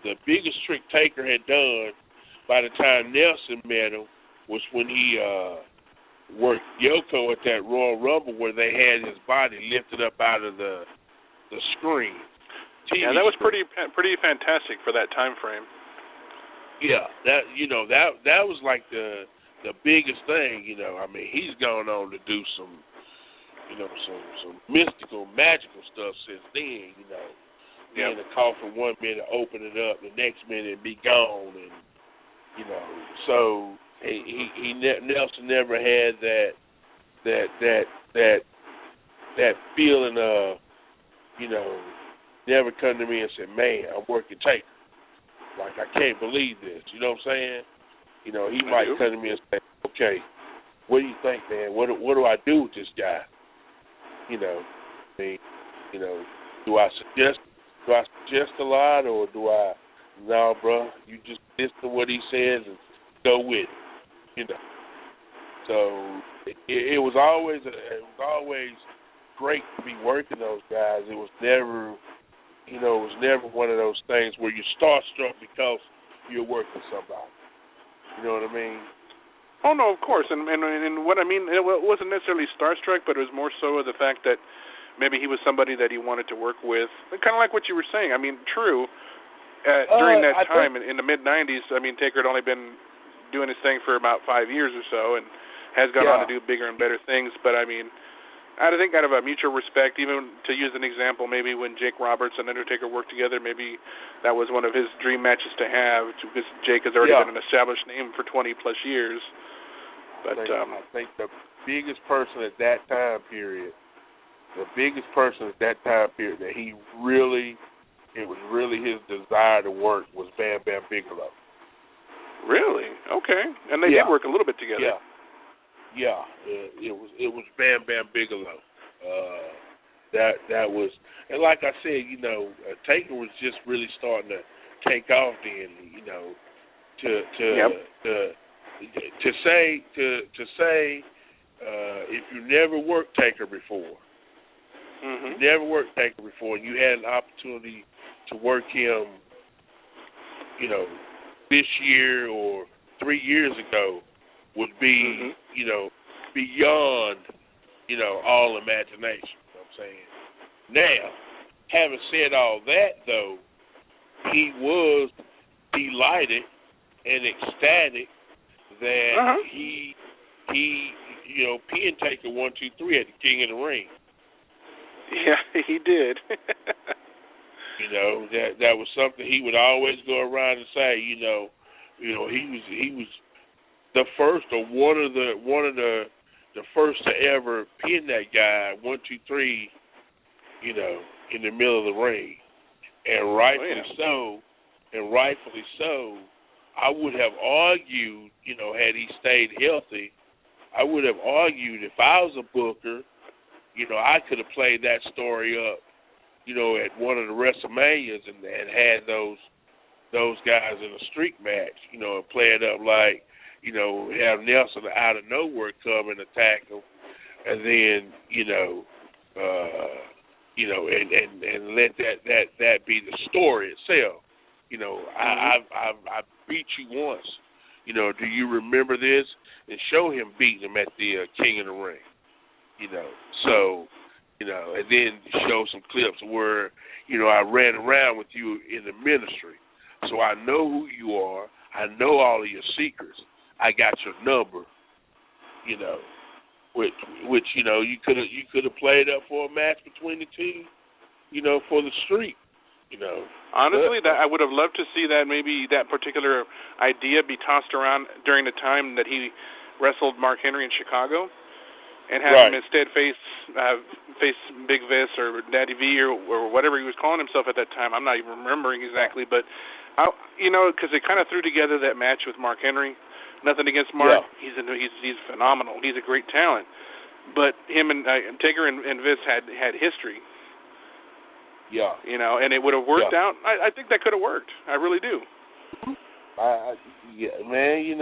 The biggest trick Taker had done by the time Nelson met him was when he worked Yoko at that Royal Rumble where they had his body lifted up out of the screen. Yeah, that was pretty fantastic for that time frame. Yeah, that was like the biggest thing. I mean, he's gone on to do some mystical, magical stuff since then. In the coffin 1 minute, open it up, the next minute be gone, and so Nelson never had that feeling of never come to me and said, "Man, I'm working Taker. Like, I can't believe this." You know what I'm saying? He might come to me and say, "Okay, what do you think, man? What do I do with this guy?" Do I suggest a lot, or do I? No, bro, you just listen to what he says and go with it. So it was always great to be working those guys. It was never. It was never one of those things where you're starstruck because you're working somebody. You know what I mean? Oh, no, of course. And what I mean, it wasn't necessarily starstruck, but it was more so the fact that maybe he was somebody that he wanted to work with. Kind of like what you were saying. I mean, true. During that time, in the mid-'90s, I mean, Taker had only been doing his thing for about 5 years or so and has gone on to do bigger and better things. But, I mean, I think out of a mutual respect, even to use an example, maybe when Jake Roberts and Undertaker worked together, maybe that was one of his dream matches to have, because Jake has already been an established name for 20-plus years. But I think the biggest person at that time period that it was really his desire to work was Bam Bam Bigelow. Really? Okay. And they did work a little bit together. Yeah, it was Bam Bam Bigelow. That was, and like I said, Taker was just really starting to take off then. To say if you never worked Taker before, and you had an opportunity to work him, this year or 3 years ago, would be, beyond, all imagination. You know what I'm saying? Now, having said all that, though, he was delighted and ecstatic that he pinned Taker 1, 2, 3 at the King of the Ring. Yeah, he did. That was something he would always go around and say. He was the first, or one of the first to ever pin that guy 1, 2, 3, in the middle of the ring, and rightfully so. I would have argued, had he stayed healthy, I would have argued if I was a booker, I could have played that story up, at one of the WrestleManias and had those guys in a streak match, and play it up like, have Nelson out of nowhere come and attack him, and then, and let that be the story itself. I beat you once. Do you remember this? And show him beating him at the King of the Ring. And then show some clips where, I ran around with you in the ministry. So I know who you are. I know all of your secrets. I got your number. Which you could have played up for a match between the two, for the street. Honestly, that I would have loved to see that, maybe that particular idea be tossed around during the time that he wrestled Mark Henry in Chicago. and have him instead face Big Vis or Daddy V or whatever he was calling himself at that time. I'm not even remembering exactly, but because they kind of threw together that match with Mark Henry. Nothing against Mark. Yeah. He's phenomenal. He's a great talent. But him and Taker and Vis had history. Yeah. And it would have worked out. I think that could have worked. I really do. Man,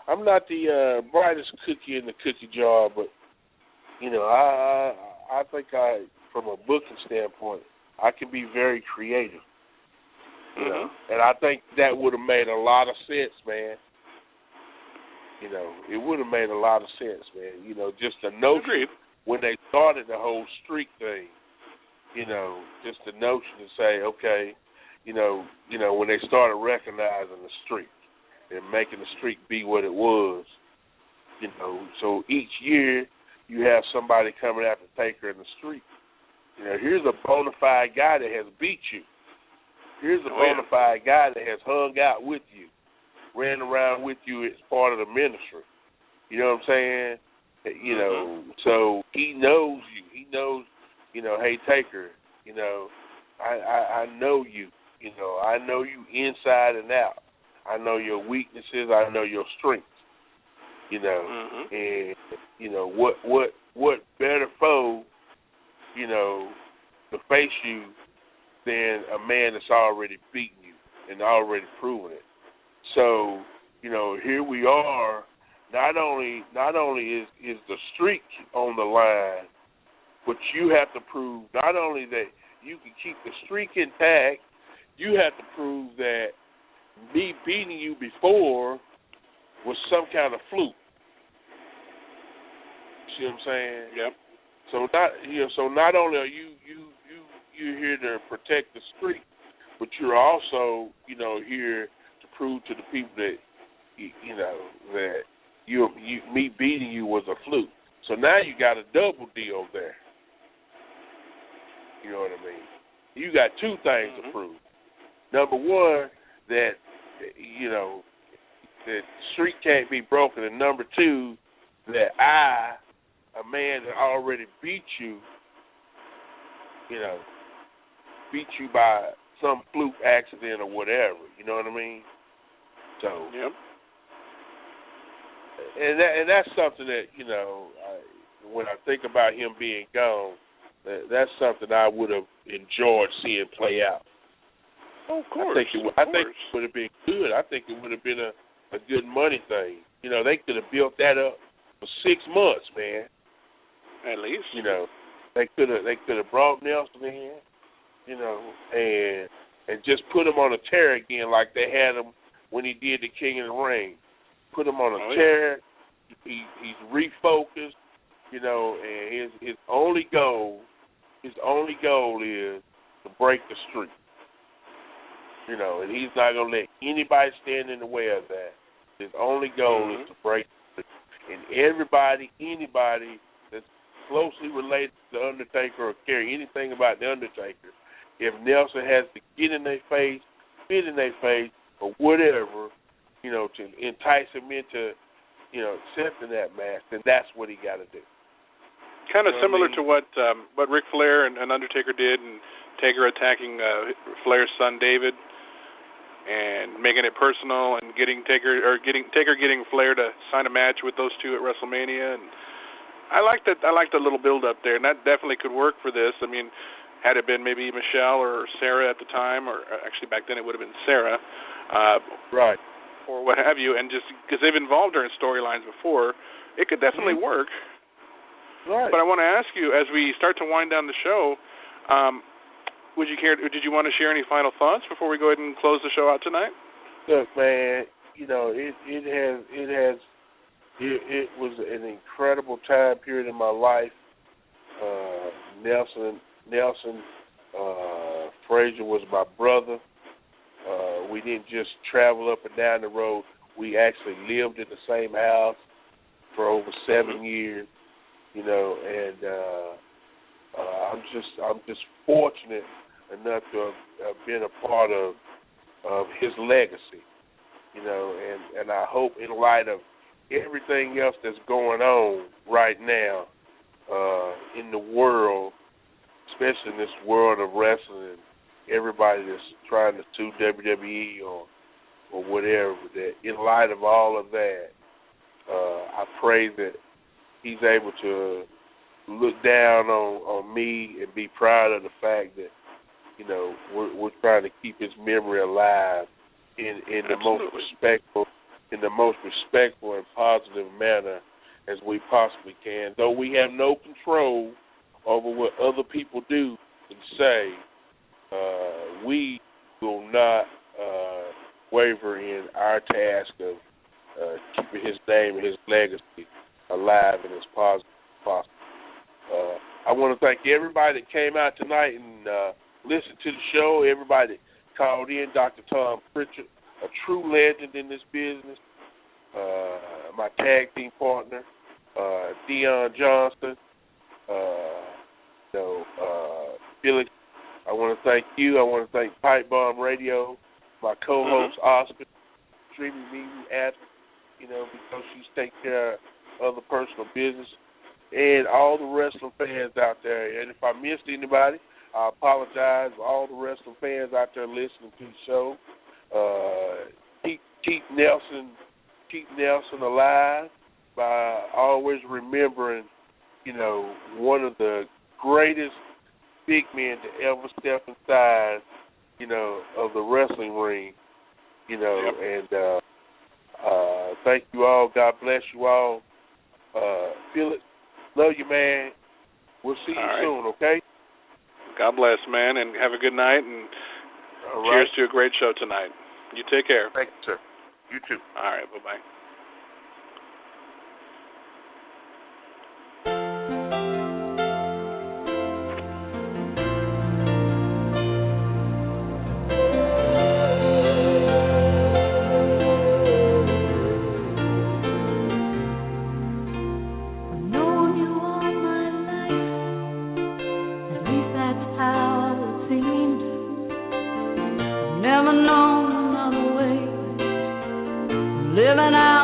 I'm not the brightest cookie in the cookie jar, but I think from a booking standpoint, I can be very creative. And I think that would have made a lot of sense, man. It would have made a lot of sense, man. Just the notion when they started the whole streak thing. Just the notion to say, okay, when they started recognizing the streak and making the streak be what it was, so each year you have somebody coming after Taker in the streak. Here's a bona fide guy that has beat you. Here's a bona fide guy that has hung out with you, ran around with you as part of the ministry. You know what I'm saying? So he knows you. He knows, hey, Taker, I know you. I know you inside and out. I know your weaknesses. I know your strengths. And what better foe, to face you than a man that's already beaten you and already proven it. So, here we are. Not only is the streak on the line, but you have to prove not only that you can keep the streak intact, you have to prove that me beating you before was some kind of fluke. See what I'm saying? Yep. So not only are you're here to protect the streak, but you're also here to prove to the people that that me beating you was a fluke. So now you got a double deal there. You know what I mean? You got two things to prove. Number one, that that streak can't be broken, and number two, that a man that already beat you, beat you by some fluke accident or whatever. You know what I mean? So, yep. And that's something that when I think about him being gone, that's something I would have enjoyed seeing play out. Oh, of course. I think it would have been good. I think it would have been a good money thing. They could have built that up for 6 months, man. At least. They could have brought Nelson in, and just put him on a tear again like they had him when he did the King of the Ring. Put him on a tear. He's refocused, and his only goal is to break the streak. And he's not going to let anybody stand in the way of that. His only goal is to break the streak. And anybody that's closely related to The Undertaker or care anything about The Undertaker, if Nelson has to get in their face, spit in their face, or whatever, to entice him into, accepting that match, then that's what he got to do. Kind of similar to what Ric Flair and Undertaker did, and Taker attacking Flair's son David, and making it personal, and getting Taker getting Flair to sign a match with those two at WrestleMania, and I liked that. I liked the little build up there, and that definitely could work for this. I mean, had it been maybe Michelle or Sarah at the time, or actually back then it would have been Sarah, right, or what have you, and just because they've involved her in storylines before, it could definitely work. Right. But I want to ask you, as we start to wind down the show, did you want to share any final thoughts before we go ahead and close the show out tonight? Look, man, it was an incredible time period in my life. Nelson Frazier was my brother. We didn't just travel up and down the road. We actually lived in the same house for over 7 years, and I'm just fortunate enough to have been a part of his legacy, and I hope in light of everything else that's going on right now in the world, especially in this world of wrestling, everybody that's trying to sue WWE or whatever, that in light of all of that, I pray that he's able to look down on me and be proud of the fact that, you know, we're trying to keep his memory alive in the most respectful and positive manner as we possibly can. Though we have no control over what other people do and say, we will not waver in our task of keeping his name and his legacy alive and as positive as possible. I want to thank everybody that came out tonight and listened to the show, everybody that called in, Dr. Tom Pritchard, a true legend in this business, my tag team partner, Dion Johnson, Felix. I want to thank you. I want to thank Pipe Bomb Radio, my co-host Oscar, Dreami meeting at, because she's taking care of other personal business, and all the wrestling fans out there. And if I missed anybody, I apologize. All the wrestling fans out there listening to the show, keep Nelson alive by always remembering, one of the greatest big men to ever step inside, of the wrestling ring, and thank you all. God bless you all. Felix, love you, man. We'll see you soon, okay? God bless, man, and have a good night, and cheers to a great show tonight. You take care. Thank you, sir. You too. All right, bye-bye. Living out